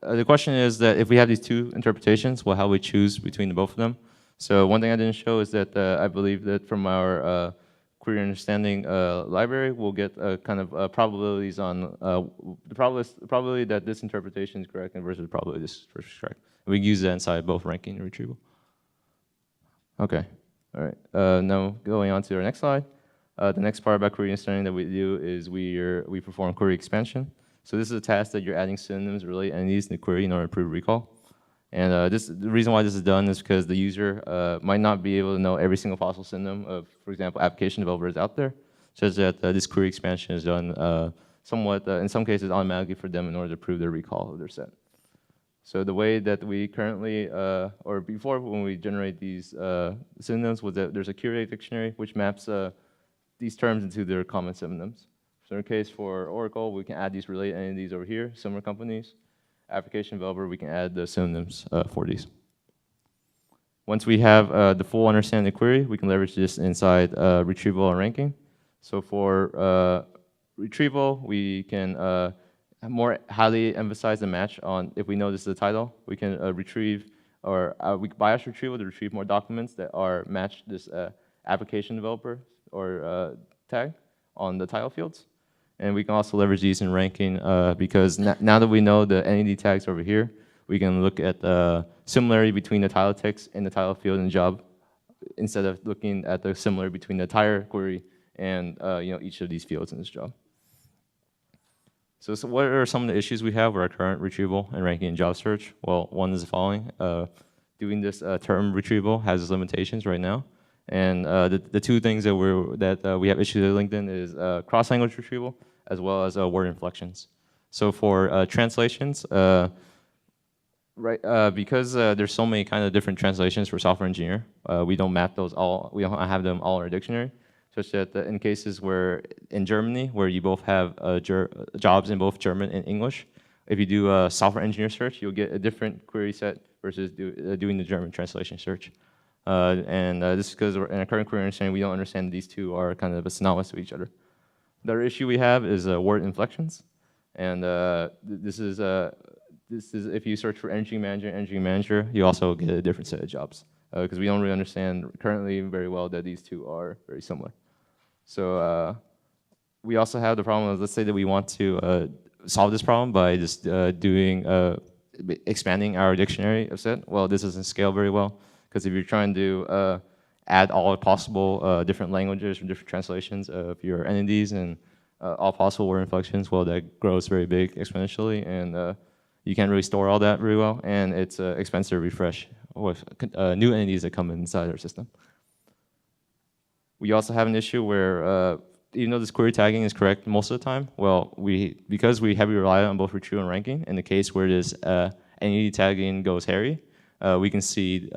The question is that if we have these two interpretations, well, how we choose between the both of them. So one thing I didn't show is that I believe that from our query understanding library, we'll get kind of probabilities on the probability that this interpretation is correct and versus the probability this is correct. We can use that inside both ranking and retrieval. Okay, all right. Now going on to our next slide. The next part about query understanding that we do is we perform query expansion. So this is a task that you're adding synonyms, related entities in the query in order to improve recall. And the reason why this is done is because the user might not be able to know every single possible synonym of, for example, application developers out there, such that this query expansion is done somewhat, in some cases, automatically for them in order to prove their recall of their set. So the way that we currently, or before when we generate these synonyms, was that there's a curated dictionary which maps these terms into their common synonyms. So in our case for Oracle, we can add these related entities over here, similar companies. Application developer, we can add the synonyms for these. Once we have the full understanding of the query, we can leverage this inside retrieval and ranking. So for retrieval, we can more highly emphasize the match on if we know this is the title, we can retrieve, or we bias retrieval to retrieve more documents that are matched this application developer or tag on the title fields. And we can also leverage these in ranking because now that we know the entity tags over here, we can look at the similarity between the title text and the title field and job instead of looking at the similarity between the entire query and each of these fields in this job. So what are some of the issues we have with our current retrieval and ranking and job search? Well, one is the following. Doing this term retrieval has its limitations right now. And the two things that we have issues with LinkedIn is cross-language retrieval as well as word inflections. So for translations, because there's so many kind of different translations for software engineer, we don't map those all. We don't have them all in our dictionary, such that in cases where in Germany, where you both have jobs in both German and English, if you do a software engineer search, you'll get a different query set versus doing the German translation search. This is because in our current query understanding, we don't understand these two are kind of synonymous to each other. The other issue we have is word inflections, and this is if you search for engineering manager, you also get a different set of jobs because we don't really understand currently very well that these two are very similar. So we also have the problem of, let's say that we want to solve this problem by just expanding our dictionary of set. Well, this doesn't scale very well. Because if you're trying to add all possible different languages from different translations of your entities and all possible word inflections, well, that grows very big exponentially, and you can't really store all that very well, and it's expensive to refresh with new entities that come inside our system. We also have an issue where even though this query tagging is correct most of the time, well, because we heavily rely on both retrieval and ranking, in the case where this entity tagging goes hairy, we can see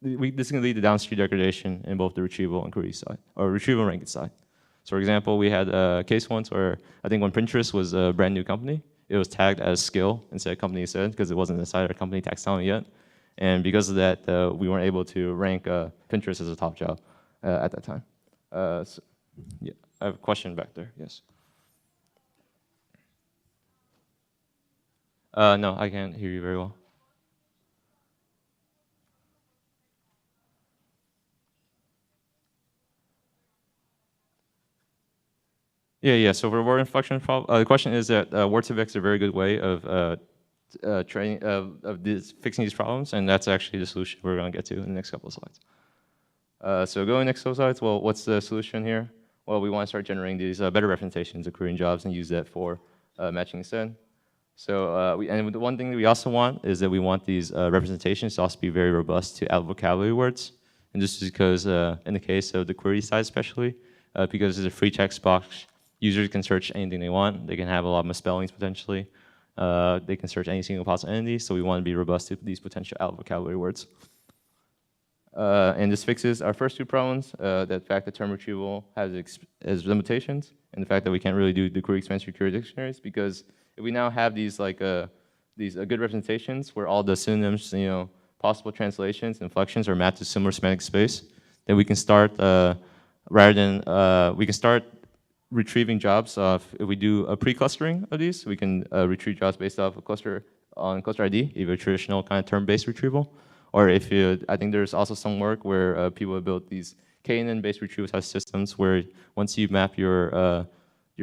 this can lead to downstream degradation in both the retrieval and query side, or retrieval ranking side. So for example, we had a case once where I think when Pinterest was a brand new company, it was tagged as skill instead of company instead because it wasn't inside our company taxonomy yet. And because of that, we weren't able to rank Pinterest as a top job at that time. So, yeah, I have a question back there, yes. No, I can't hear you very well. Yeah. So for word inflection problem, the question is that word2vec is a very good way of fixing these problems, and that's actually the solution we're going to get to in the next couple of slides. So going next couple of slides, well, what's the solution here? Well, we want to start generating these better representations of querying jobs and use that for matching instead. So and the one thing that we also want is that we want these representations to also be very robust to out vocabulary words. And this is because in the case of the query side especially, because it's a free text box, users can search anything they want. They can have a lot of misspellings potentially. They can search any single possible entity, so we want to be robust to these potential out vocabulary words. And this fixes our first two problems, the fact that term retrieval has limitations, and the fact that we can't really do the query expansion query dictionaries, because if we now have these good representations where all the synonyms, possible translations, inflections are mapped to similar semantic space, then we can start we can start retrieving jobs. If we do a pre-clustering of these, we can retrieve jobs based off a cluster on cluster ID, either traditional kind of term-based retrieval, or if I think there's also some work where people have built these KNN-based retrieval type systems where once you map your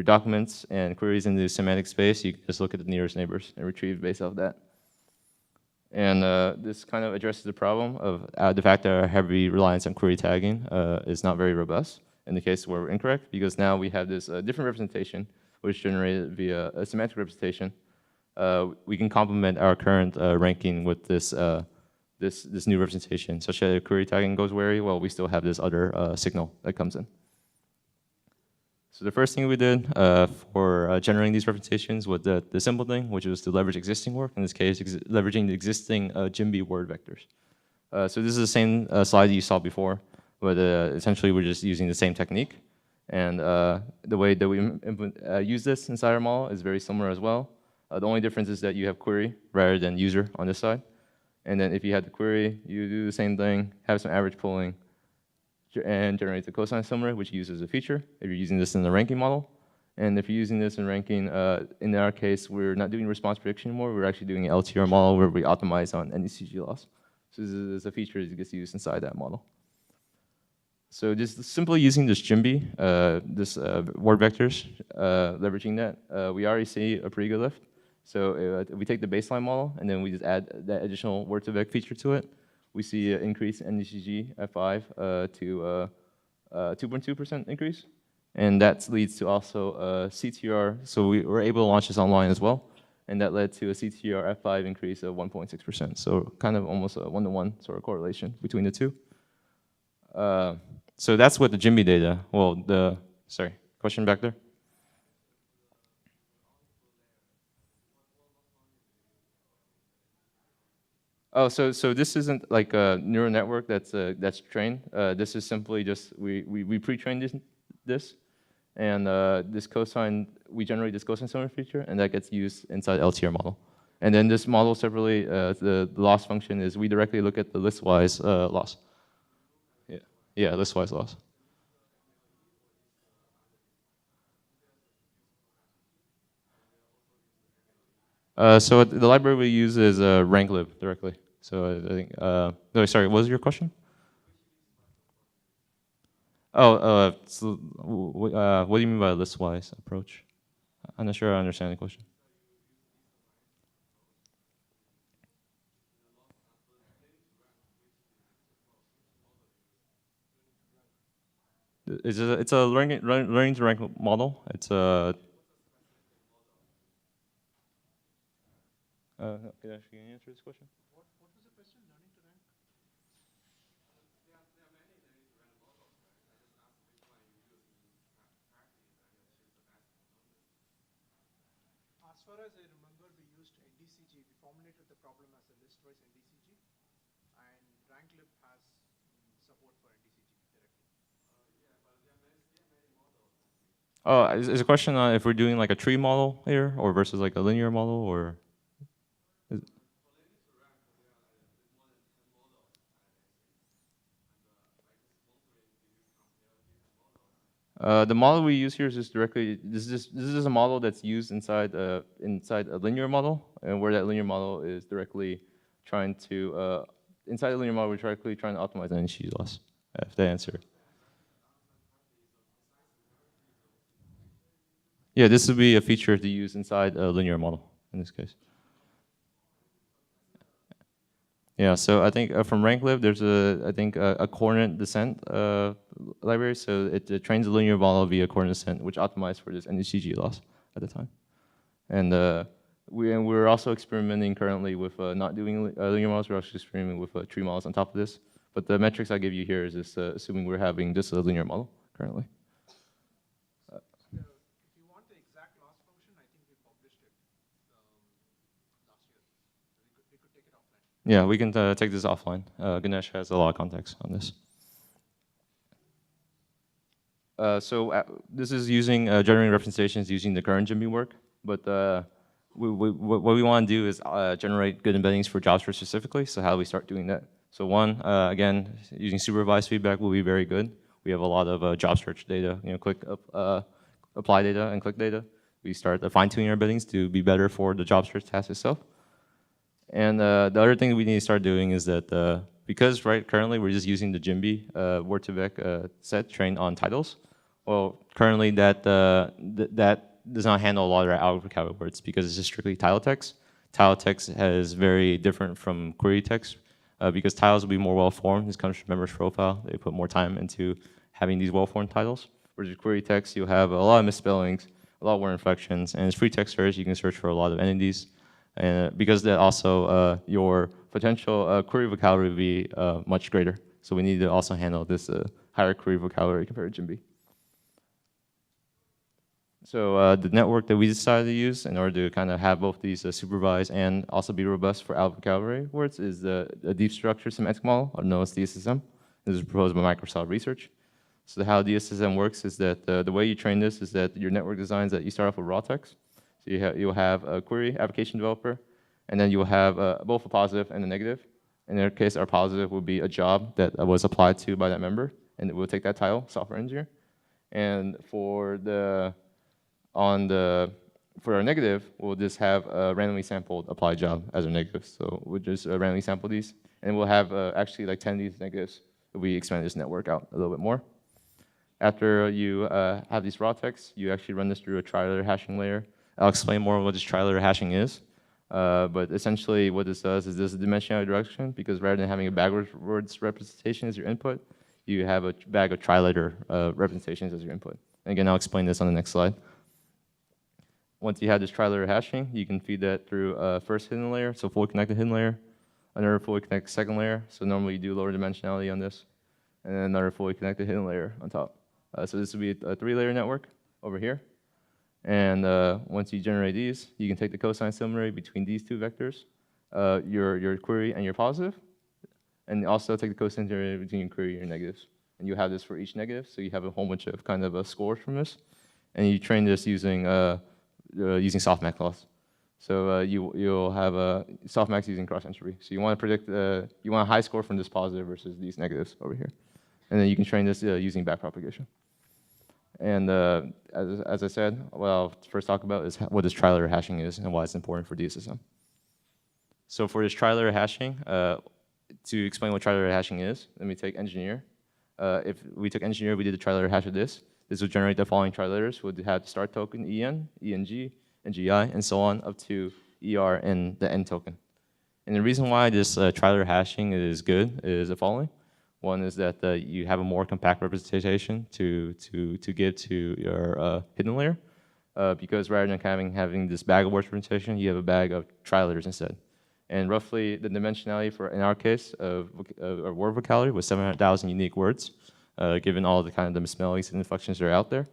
documents and queries into semantic space, you can just look at the nearest neighbors and retrieve based off that. And this kind of addresses the problem of the fact that our heavy reliance on query tagging is not very robust in the case where we're incorrect, because now we have this different representation, which is generated via a semantic representation. We can complement our current ranking with this new representation, such that if query tagging goes wary, well, we still have this other signal that comes in. So the first thing we did for generating these representations was the simple thing, which was to leverage existing work, in this case, leveraging the existing JimB word vectors. So this is the same slide you saw before, but essentially we're just using the same technique. And the way that we use this inside our model is very similar as well. The only difference is that you have query rather than user on this side. And then if you had the query, you do the same thing, have some average pooling, and generate the cosine summary, which uses a feature if you're using this in the ranking model. And if you're using this in ranking, in our case, we're not doing response prediction anymore. We're actually doing an LTR model where we optimize on NDCG loss. So this is a feature that gets used inside that model. So just simply using this JimB, word vectors, leveraging that, we already see a pretty good lift. So if we take the baseline model and then we just add that additional word2vec feature to it, we see an increase in NDCG at 5 to 2.2% increase. And that leads to also CTR. So we were able to launch this online as well. And that led to a CTR F5 increase of 1.6%. So kind of almost a one-to-one sort of correlation between the two. So that's what the JimB data. Well, sorry, question back there? Oh, so this isn't like a neural network that's trained. This is simply just we pre-trained this, and this cosine, we generate this cosine summary feature, and that gets used inside LTR model. And then this model separately, the loss function is we directly look at the listwise loss. Yeah, listwise loss. So the library we use is ranklib directly. So I think, no, sorry, what was your question? Oh, so, what do you mean by listwise approach? I'm not sure I understand the question. It's a learning to rank model. It's a can I actually answer this question? What was the question? Learning to rank? as far as I remember, we used NDCG. We formulated the problem as a list-wise NDCG, and RankLib has support for NDCG directly. Oh, is a question on if we're doing like a tree model here, or versus like a linear model, or? The model we use here is just directly. This is a model that's used inside inside a linear model, and where that linear model is directly trying to inside the linear model we're directly trying to optimize energy loss. If that answer. Yeah, this would be a feature to use inside a linear model in this case. Yeah, so I think from RankLib, there's a coordinate descent library. So it trains a linear model via coordinate descent, which optimized for this NDCG loss at the time. And we're also experimenting currently with not doing linear models. We're actually experimenting with tree models on top of this. But the metrics I give you here is just assuming we're having just a linear model currently. If you want the exact loss function, I think we published it last year. We could take it offline. Yeah, we can take this offline. Ganesh has a lot of context on this. This is using generating representations using the current JimB work, but what we want to do is generate good embeddings for JavaScript specifically. So how do we start doing that? So one, again, using supervised feedback will be very good. We have a lot of job search data, click apply data and click data. We start fine-tuning our embeddings to be better for the job search task itself. And the other thing we need to start doing is that because currently we're just using the JimB word-to-vec set trained on titles. Well, currently that does not handle a lot of our out vocabulary words because it's just strictly title text. Title text is very different from query text because titles will be more well-formed. This comes from members' profile. They put more time into having these well-formed titles. Whereas query text, you'll have a lot of misspellings, a lot of word inflections, and it's free text search. You can search for a lot of entities. And because that also your potential query vocabulary will be much greater. So we need to also handle this higher query vocabulary compared to JimB. So the network that we decided to use in order to kind of have both these supervised and also be robust for out vocabulary words is a deep structured semantic model, or known as DSSM. This is proposed by Microsoft Research. So how DSSM works is that the way you train this is that your network designs that you start off with raw text. So you'll have a query application developer, and then you will have both a positive and a negative. In their case, our positive will be a job that was applied to by that member, and it will take that title, software engineer. And for our negative, we'll just have a randomly sampled applied job as our negative. So we'll just randomly sample these, and we'll have actually like 10 of these negatives if we expand this network out a little bit more. After you have these raw texts, you actually run this through a tri-layer hashing layer. I'll explain more what this tri-layer hashing is. But essentially what this does is this is a dimensionality direction, because rather than having a backwards representation as your input, you have a bag of tri-layer representations as your input. And again, I'll explain this on the next slide. Once you have this tri-layer hashing, you can feed that through a first hidden layer, so fully connected hidden layer, another fully connected second layer, so normally you do lower dimensionality on this, and then another fully connected hidden layer on top. So this would be a 3-layer network over here. And once you generate these, you can take the cosine summary between these two vectors, your query and your positive, and also take the cosine summary between your query and your negatives. And you have this for each negative, so you have a whole bunch of kind of scores from this. And you train this using softmax loss. So you'll have a softmax using cross entropy. So you want to predict, you want a high score from this positive versus these negatives over here. And then you can train this using backpropagation. And as I said, what I'll first talk about is what this tri-layer hashing is and why it's important for DSSM. So for this tri-layer hashing, to explain what tri-layer hashing is, let me take engineer. If we took engineer, we did the tri-layer hash of this. This would generate the following tri-layers. We'll have the start token, EN, ENG, NGI, and so on up to ER and the end token. And the reason why this tri-layer hashing is good is the following. One is that you have a more compact representation to give to your hidden layer, because rather than having this bag of words representation, you have a bag of tri-layers instead. And roughly the dimensionality for, in our case, of word vocabulary was 700,000 unique words, given all the kind of the misspellings and inflections that are out there.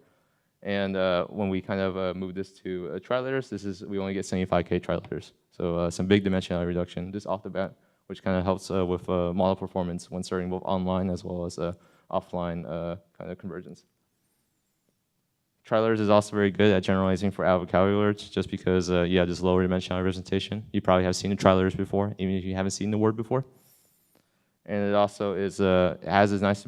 And when we kind of move this to trilaters, we only get 75K trilaters. So some big dimensionality reduction just off the bat, which kind of helps with model performance when starting both online as well as offline kind of convergence. Trilaters is also very good at generalizing for out vocabularies, just because you have this lower dimensionality representation. You probably have seen the trilaters before, even if you haven't seen the word before. And it also has this nice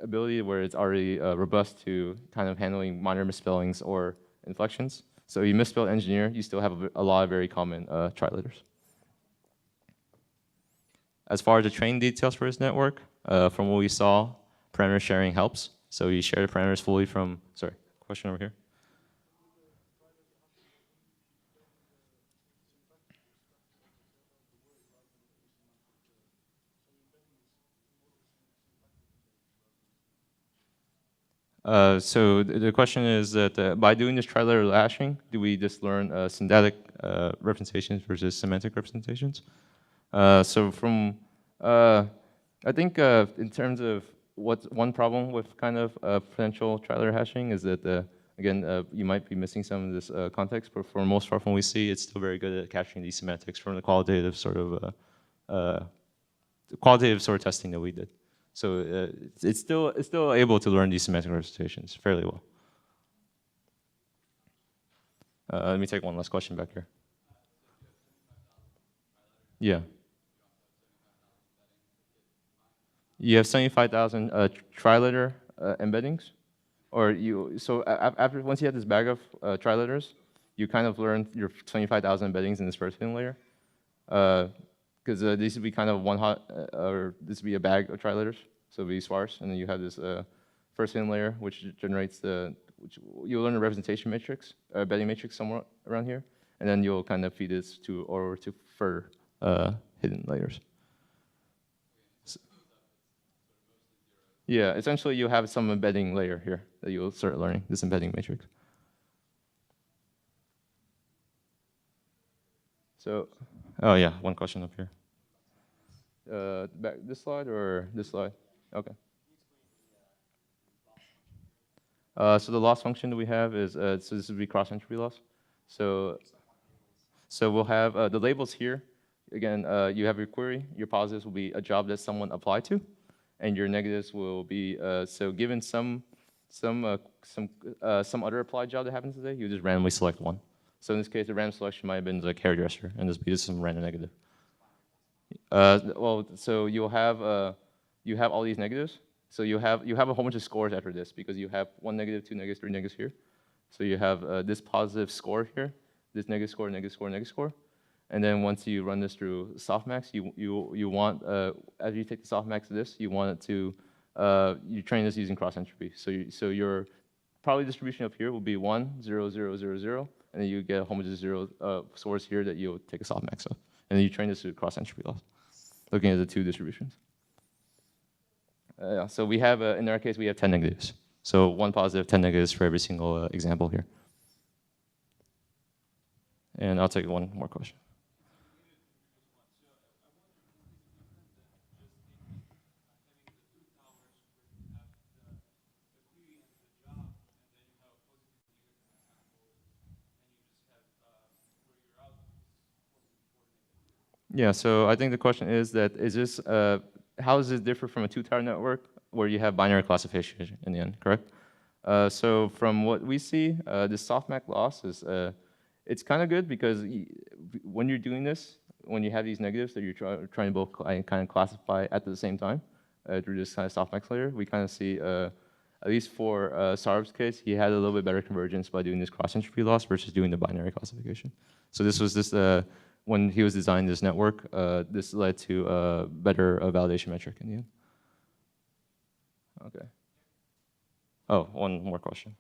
ability where it's already robust to kind of handling minor misspellings or inflections. So if you misspell engineer, you still have a lot of very common trilaters. As far as the training details for this network, from what we saw, parameter sharing helps. So you share the parameters fully from, sorry, question over here. So the question is that by doing this trilateral lashing, do we just learn syntactic representations versus semantic representations? So from, I think in terms of what's one problem with kind of potential trilateral hashing is that, again, you might be missing some of this context, but for most part, when we see, it's still very good at capturing these semantics from the qualitative sort of testing that we did. So it's still able to learn these semantic representations fairly well. Let me take one last question back here. Yeah. You have 75,000 trilater embeddings, or after once you have this bag of trilaters, you kind of learn your 25,000 embeddings in this first hidden layer. Because these would be kind of this would be a bag of trilaters, so it'd be sparse, and then you have this first hidden layer, which generates you'll learn a representation matrix, a embedding matrix somewhere around here, and then you'll kind of feed this to further hidden layers. Yeah, essentially you have some embedding layer here that you'll start learning, this embedding matrix. So, oh yeah, one question up here. Back this slide or this slide? Okay. So the loss function that we have is, so this would be cross-entropy loss. So we'll have the labels here. Again, you have your query. Your positives will be a job that someone applied to, and your negatives will be so given some other applied job that happens today, you just randomly select one. So in this case, the random selection might have been like hairdresser, and this be just some random negative. Well, so you have all these negatives. So you have a whole bunch of scores after this because you have 1 negative, 2 negatives, 3 negatives here. So you have this positive score here, this negative score, negative score, negative score. And then once you run this through softmax, you want, as you take the softmax of this, you want it to, you train this using cross entropy. So your probability distribution up here will be 1, 0, 0, 0, 0, and then you get a whole bunch of zero scores here that you'll take a softmax of. And then you train this through cross entropy loss, looking at the two distributions. So we have, in our case, we have 10 negatives. So 1 positive, 10 negatives for every single example here. And I'll take one more question. Yeah, so I think the question is that, how does this differ from a two-tower network where you have binary classification in the end, correct? So from what we see, the softmax loss is, it's kind of good because when you're doing this, when you have these negatives that you're trying to both kind of classify at the same time through this kind of softmax layer, we kind of see, at least for Sarv's case, he had a little bit better convergence by doing this cross-entropy loss versus doing the binary classification. So this was just, when he was designing this network, this led to a better validation metric in the end. Okay. Oh, one more question.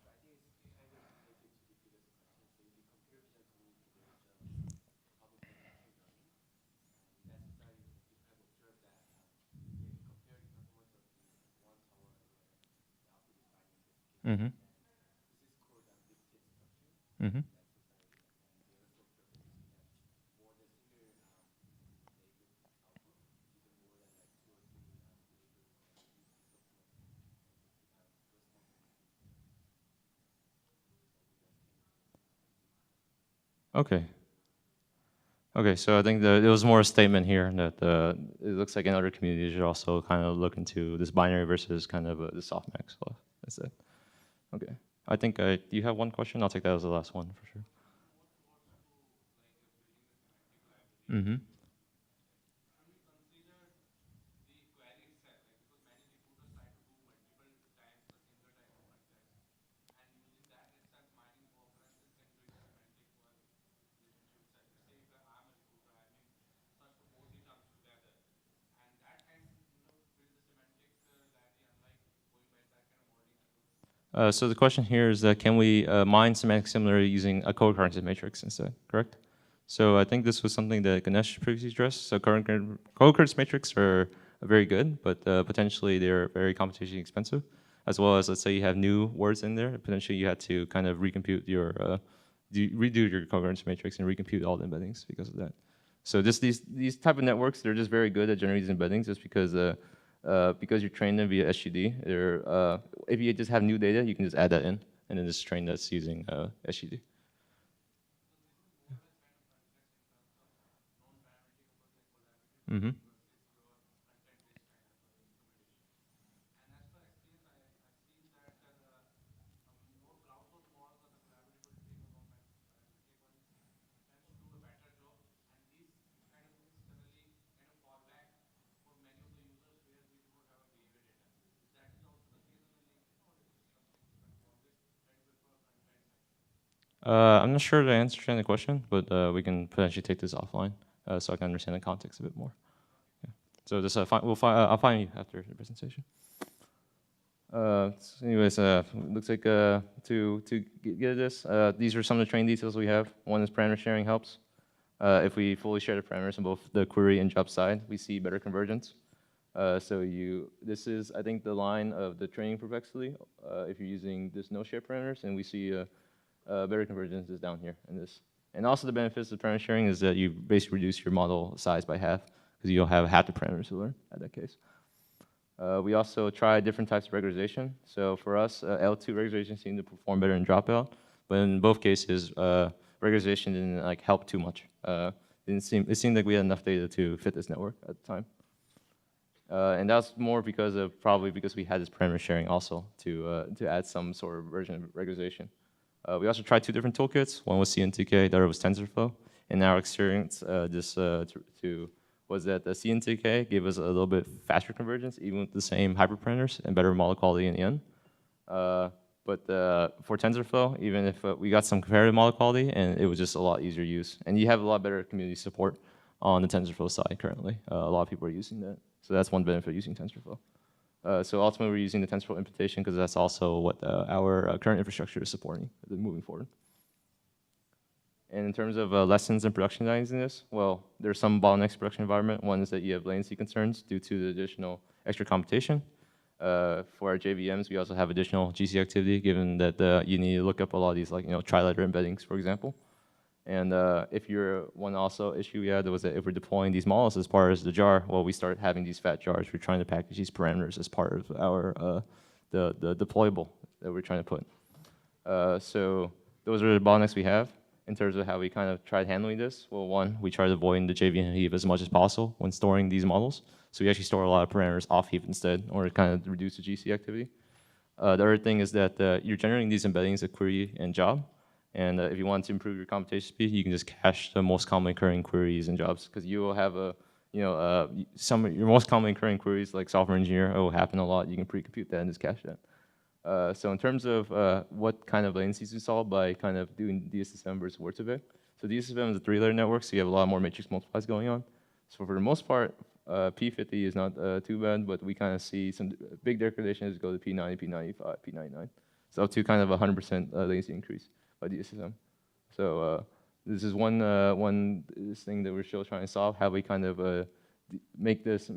Mm-hmm. Mm-hmm. Okay. Okay, so I think it was more a statement here that it looks like in other communities you're also kind of looking to this binary versus kind of the softmax stuff. That's it. Okay. I think do you have one question? I'll take that as the last one for sure. Mm-hmm. So the question here is can we mine semantic similarity using a co-occurrence matrix instead, correct? So I think this was something that Ganesh previously addressed. So co-occurrence matrix are very good, but potentially they're very computationally expensive, as well as let's say you have new words in there, potentially you had to kind of recompute your, redo your co-occurrence matrix and recompute all the embeddings because of that. So just these type of networks, they're just very good at generating these embeddings just because you train them via SGD. If you just have new data, you can just add that in, and then just train that's using SGD. Mm-hmm. I'm not sure to answer the question, but we can potentially take this offline so I can understand the context a bit more. Yeah. So this, I'll find you after the presentation. So anyways, looks like to get this, these are some of the training details we have. One is parameter sharing helps. If we fully share the parameters on both the query and job side, we see better convergence. This is, I think, the line of the training perplexity. If you're using this no share parameters, and we see better convergence is down here in this. And also the benefits of parameter sharing is that you basically reduce your model size by half because you'll have half the parameters to learn at that case. We also try different types of regularization. So for us, L2 regularization seemed to perform better in dropout, but in both cases, regularization didn't like help too much. It seemed like we had enough data to fit this network at the time. And that's more probably because we had this parameter sharing also to add some sort of version of regularization. We also tried two different toolkits. One was CNTK, the other was TensorFlow. In our experience, was that the CNTK gave us a little bit faster convergence, even with the same hyperparameters and better model quality in the end. But for TensorFlow, even if we got some comparative model quality, and it was just a lot easier to use. And you have a lot better community support on the TensorFlow side currently. A lot of people are using that. So that's one benefit of using TensorFlow. So ultimately, we're using the TensorFlow implementation because that's also what our current infrastructure is supporting moving forward. And in terms of lessons in productionizing this, well, there's some bottlenecks in production environment. One is that you have latency concerns due to the additional extra computation. For our JVMs, we also have additional GC activity, given that you need to look up a lot of these, like tri-letter embeddings, for example. And if you're one also issue we had was that if we're deploying these models as part of the jar, well, we start having these fat jars. We're trying to package these parameters as part of our the deployable that we're trying to put. So those are the bottlenecks we have in terms of how we kind of tried handling this. Well, one, we tried avoiding the JVM heap as much as possible when storing these models. So we actually store a lot of parameters off heap instead, or kind of reduce the GC activity. The other thing is that you're generating these embeddings of query and job. And if you want to improve your computation speed, you can just cache the most commonly occurring queries and jobs, because you will have some of your most commonly occurring queries, like software engineer, will happen a lot. You can pre-compute that and just cache that. So in terms of what kind of latencies we solve by kind of doing DSSM versus word2vec, so DSSM is a 3-layer network, so you have a lot more matrix multiplies going on. So for the most part, P50 is not too bad, but we kind of see some big degradation as go to P90, P95, P99. So up to kind of 100% latency increase by DSSM. So this is one thing that we're still trying to solve, how we kind of make this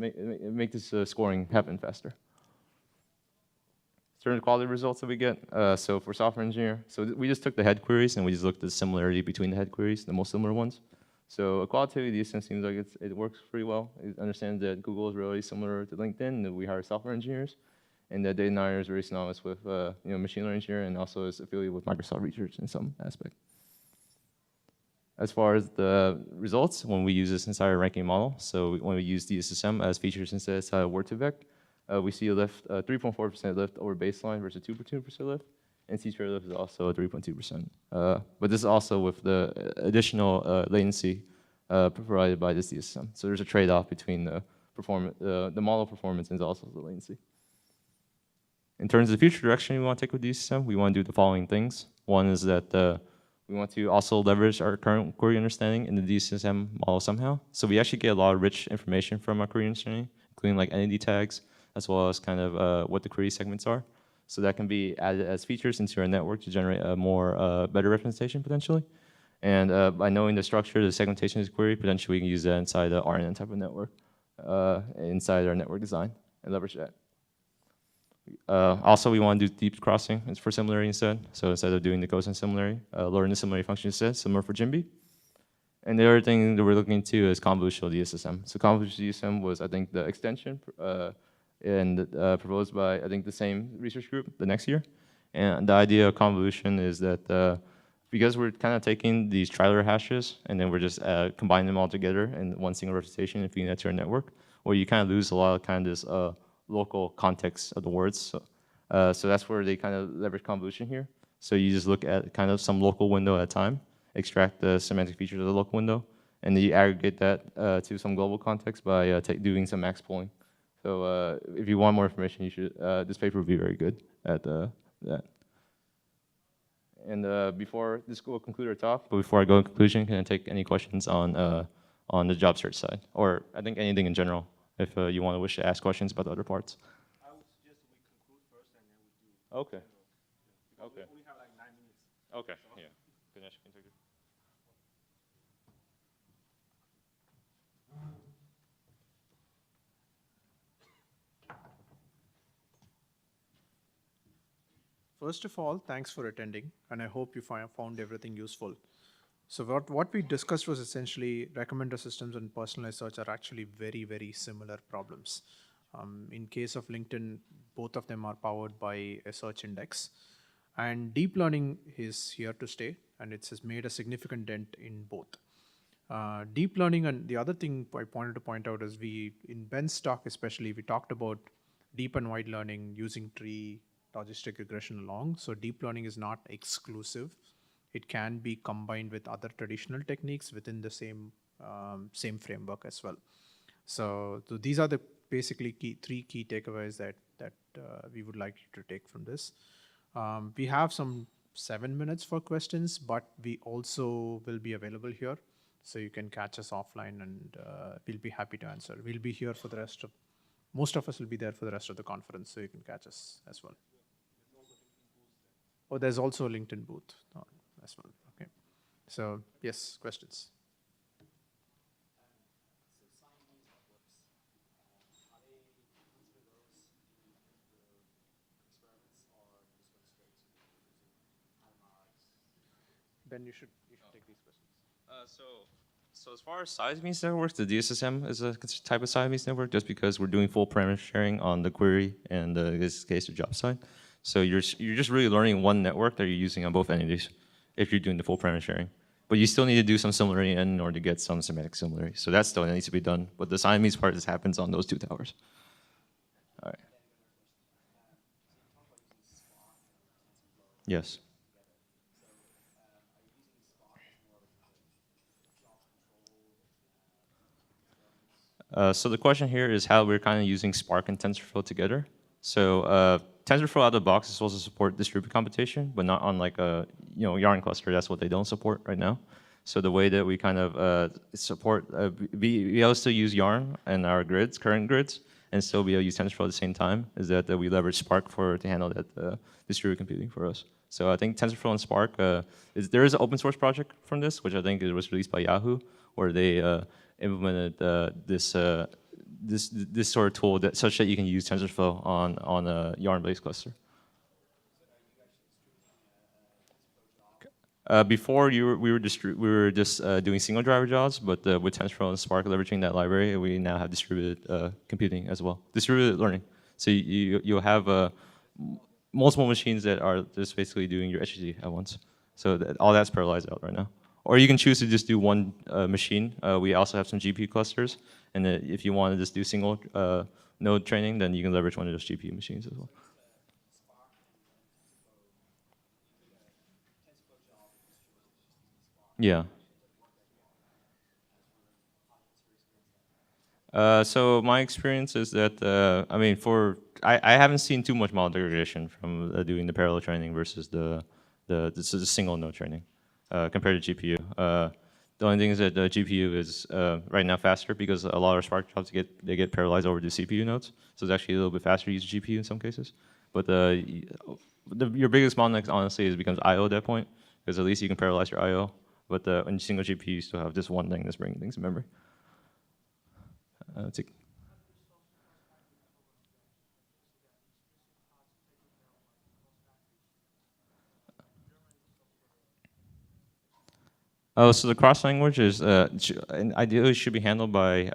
scoring happen faster. Certain quality results that we get. So for software engineer, so we just took the head queries and we just looked at the similarity between the head queries, the most similar ones. So qualitatively, DSSM seems like it works pretty well. It understands that Google is really similar to LinkedIn, and that we hire software engineers, and that Data9 is very synonymous with machine learning engineer, and also is affiliated with Microsoft Research in some aspect. As far as the results, when we use this inside our ranking model, so when we use DSSM as features inside word2vec, we see a lift, 3.4% lift over baseline versus 2.2% lift, and CTR lift is also 3.2%. But this is also with the additional latency provided by this DSSM. So there's a trade-off between the model performance and also the latency. In terms of the future direction we want to take with DSSM, we want to do the following things. One is that we want to also leverage our current query understanding in the DSSM model somehow. So we actually get a lot of rich information from our query understanding, including like entity tags, as well as kind of what the query segments are. So that can be added as features into our network to generate a more better representation potentially. And by knowing the structure, the segmentation of the query, potentially we can use that inside the RNN type of network, inside our network design, and leverage that. Also, we want to do deep crossing for similarity instead. So instead of doing the cosine similarity, learn the similarity function instead, similar for JimB. And the other thing that we're looking into is convolutional DSSM. So convolutional DSSM was, I think, the extension proposed by, I think, the same research group the next year. And the idea of convolution is that because we're kind of taking these trilateral hashes and then we're just combining them all together in one single representation and feeding that to our network, where you kind of lose a lot of kind of this local context of the words. So that's where they kind of leverage convolution here. So you just look at kind of some local window at a time, extract the semantic features of the local window, and then you aggregate that to some global context by doing some max pooling. So if you want more information, you should. This paper would be very good at that. And before this will conclude our talk, but before I go in conclusion, can I take any questions on the job search side, or I think anything in general, if you want to wish to ask questions about the other parts. I would suggest we conclude first and then we do. Okay. Okay. We only have like 9 minutes. Okay. Yeah. Ganesh, can you take it? First of all, thanks for attending, and I hope you found everything useful. So what we discussed was essentially recommender systems and personalized search are actually very, very similar problems. In case of LinkedIn, both of them are powered by a search index. And deep learning is here to stay, and it has made a significant dent in both. Deep learning, and the other thing I wanted to point out is in Ben's talk especially, we talked about deep and wide learning using tree, logistic regression along. So deep learning is not exclusive. It can be combined with other traditional techniques within the same framework as well. So these are the basically three key takeaways that we would like you to take from this. We have some 7 minutes for questions, but we also will be available here. So you can catch us offline and we'll be happy to answer. We'll be here for the rest of, most of us will be there for the rest of the conference, so you can catch us as well. Oh, there's also a LinkedIn booth as well. Okay. So yes, questions. Ben, you should take these questions. So as far as size-means networks, the DSSM is a type of size-means network just because we're doing full parameter sharing on the query and in this case the job side. So you're just really learning one network that you're using on both entities if you're doing the full parameter sharing. But you still need to do some similarity in order to get some semantic similarity. So that still needs to be done. But the size-means part just happens on those two towers. All right. Yes. So the question here is how we're kind of using Spark and TensorFlow together. So TensorFlow out of the box is supposed to support distributed computation, but not on like a Yarn cluster. That's what they don't support right now. So the way that we kind of support, we also use Yarn in our grids, current grids, and still be able to use TensorFlow at the same time, is that we leverage Spark to handle that distributed computing for us. So I think TensorFlow and Spark, there is an open source project from this, which I think it was released by Yahoo, where they implemented this sort of tool such that you can use TensorFlow on a Yarn-based cluster. Before we were just doing single driver jobs, but with TensorFlow and Spark leveraging that library, we now have distributed computing as well, distributed learning. So you'll have multiple machines that are just basically doing your HTTP at once. So all that's parallelized out right now. Or you can choose to just do one machine. We also have some GPU clusters, and if you want to just do single node training, then you can leverage one of those GPU machines as well. Yeah. So my experience is that, I mean, I haven't seen too much model degradation from doing the parallel training versus the single node training compared to GPU. The only thing is that the GPU is right now faster because a lot of Spark jobs get parallelized over to CPU nodes, so it's actually a little bit faster to use GPU in some cases. But your biggest bottleneck honestly becomes I/O at that point, because at least you can parallelize your I/O. But in single GPU, you still have just one thing that's bringing things to memory. Oh, so the cross language is and ideally should be handled by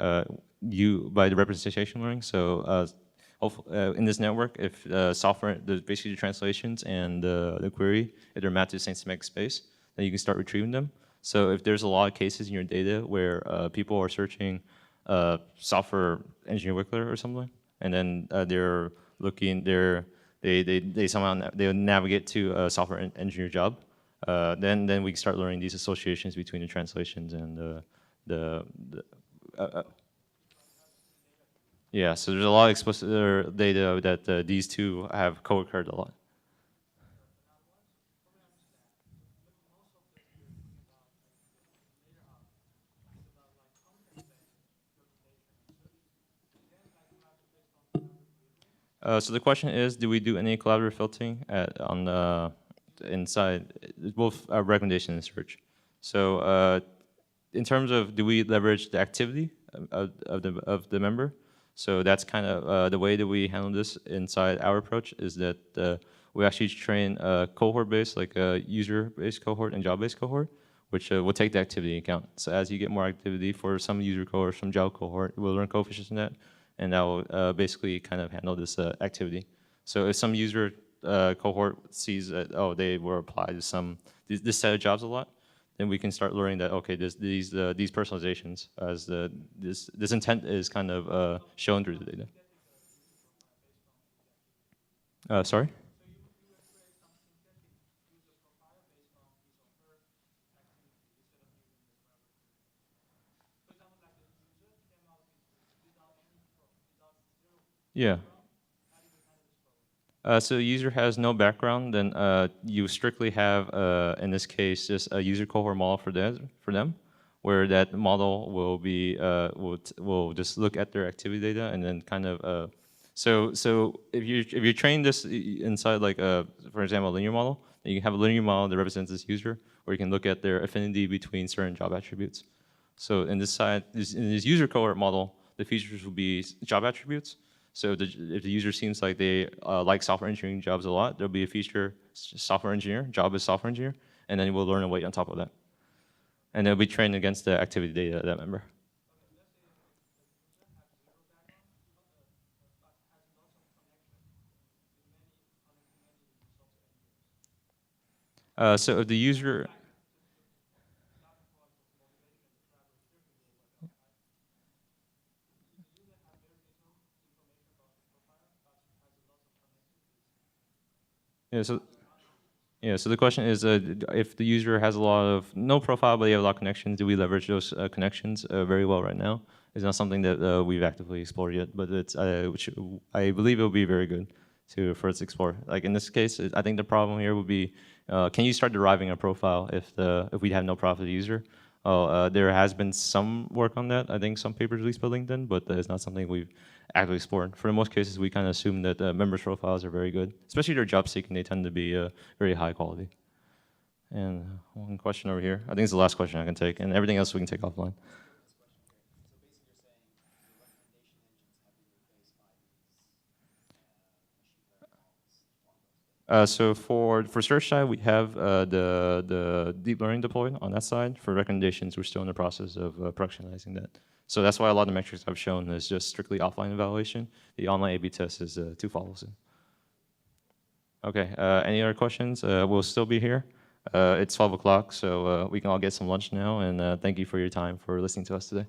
by the representation learning. So in this network, if software, basically the translations and the query, if they're mapped to the same semantic space, then you can start retrieving them. So if there's a lot of cases in your data where people are searching software engineer Wickler or something, and then they're looking, they somehow they navigate to a software engineer job. Then we start learning these associations between the translations and yeah. So there's a lot of explicit data that these two have co-occurred a lot. So the question is, do we do any collaborative filtering on the inside both recommendation and search? So in terms of, do we leverage the activity of the member? So that's kind of the way that we handle this inside our approach is that we actually train a cohort-based, like a user-based cohort and job-based cohort, which will take the activity account. So as you get more activity for some user cohort, some job cohort, we'll learn coefficients in that, and that will basically kind of handle this activity. So if some user cohort sees that, oh, they were applied to this set of jobs a lot, then we can start learning that, okay, these personalizations, as this intent is kind of shown through the data. Sorry? Yeah. So user has no background, then you strictly have, in this case, just a user cohort model for them, where that model will be will just look at their activity data and then kind of so if you train this inside, like for example, a linear model, then you have a linear model that represents this user, where you can look at their affinity between certain job attributes. So in this user cohort model, the features will be job attributes. So if the user seems like they like software engineering jobs a lot, there'll be a feature, software engineer, job is software engineer, and then we'll learn a weight on top of that. And it'll be trained against the activity data of that member. So if the user... So the question is, if the user has a lot of, no profile, but they have a lot of connections, do we leverage those connections very well right now? It's not something that we've actively explored yet, but it's, which I believe it will be very good for us to explore. Like in this case, I think the problem here would be, can you start deriving a profile if we have no profile user? There has been some work on that. I think some papers released by LinkedIn, but it's not something we've actively explored. For the most cases, we kind of assume that members' profiles are very good, especially their job seeking. They tend to be very high quality. And one question over here. I think it's the last question I can take, and everything else we can take offline. So for search side, we have the deep learning deployed on that side. For recommendations, we're still in the process of productionizing that. So that's why a lot of the metrics I've shown is just strictly offline evaluation. The online A/B test is to follow soon. Okay, any other questions? We'll still be here. It's 12 o'clock, so we can all get some lunch now, and thank you for your time for listening to us today.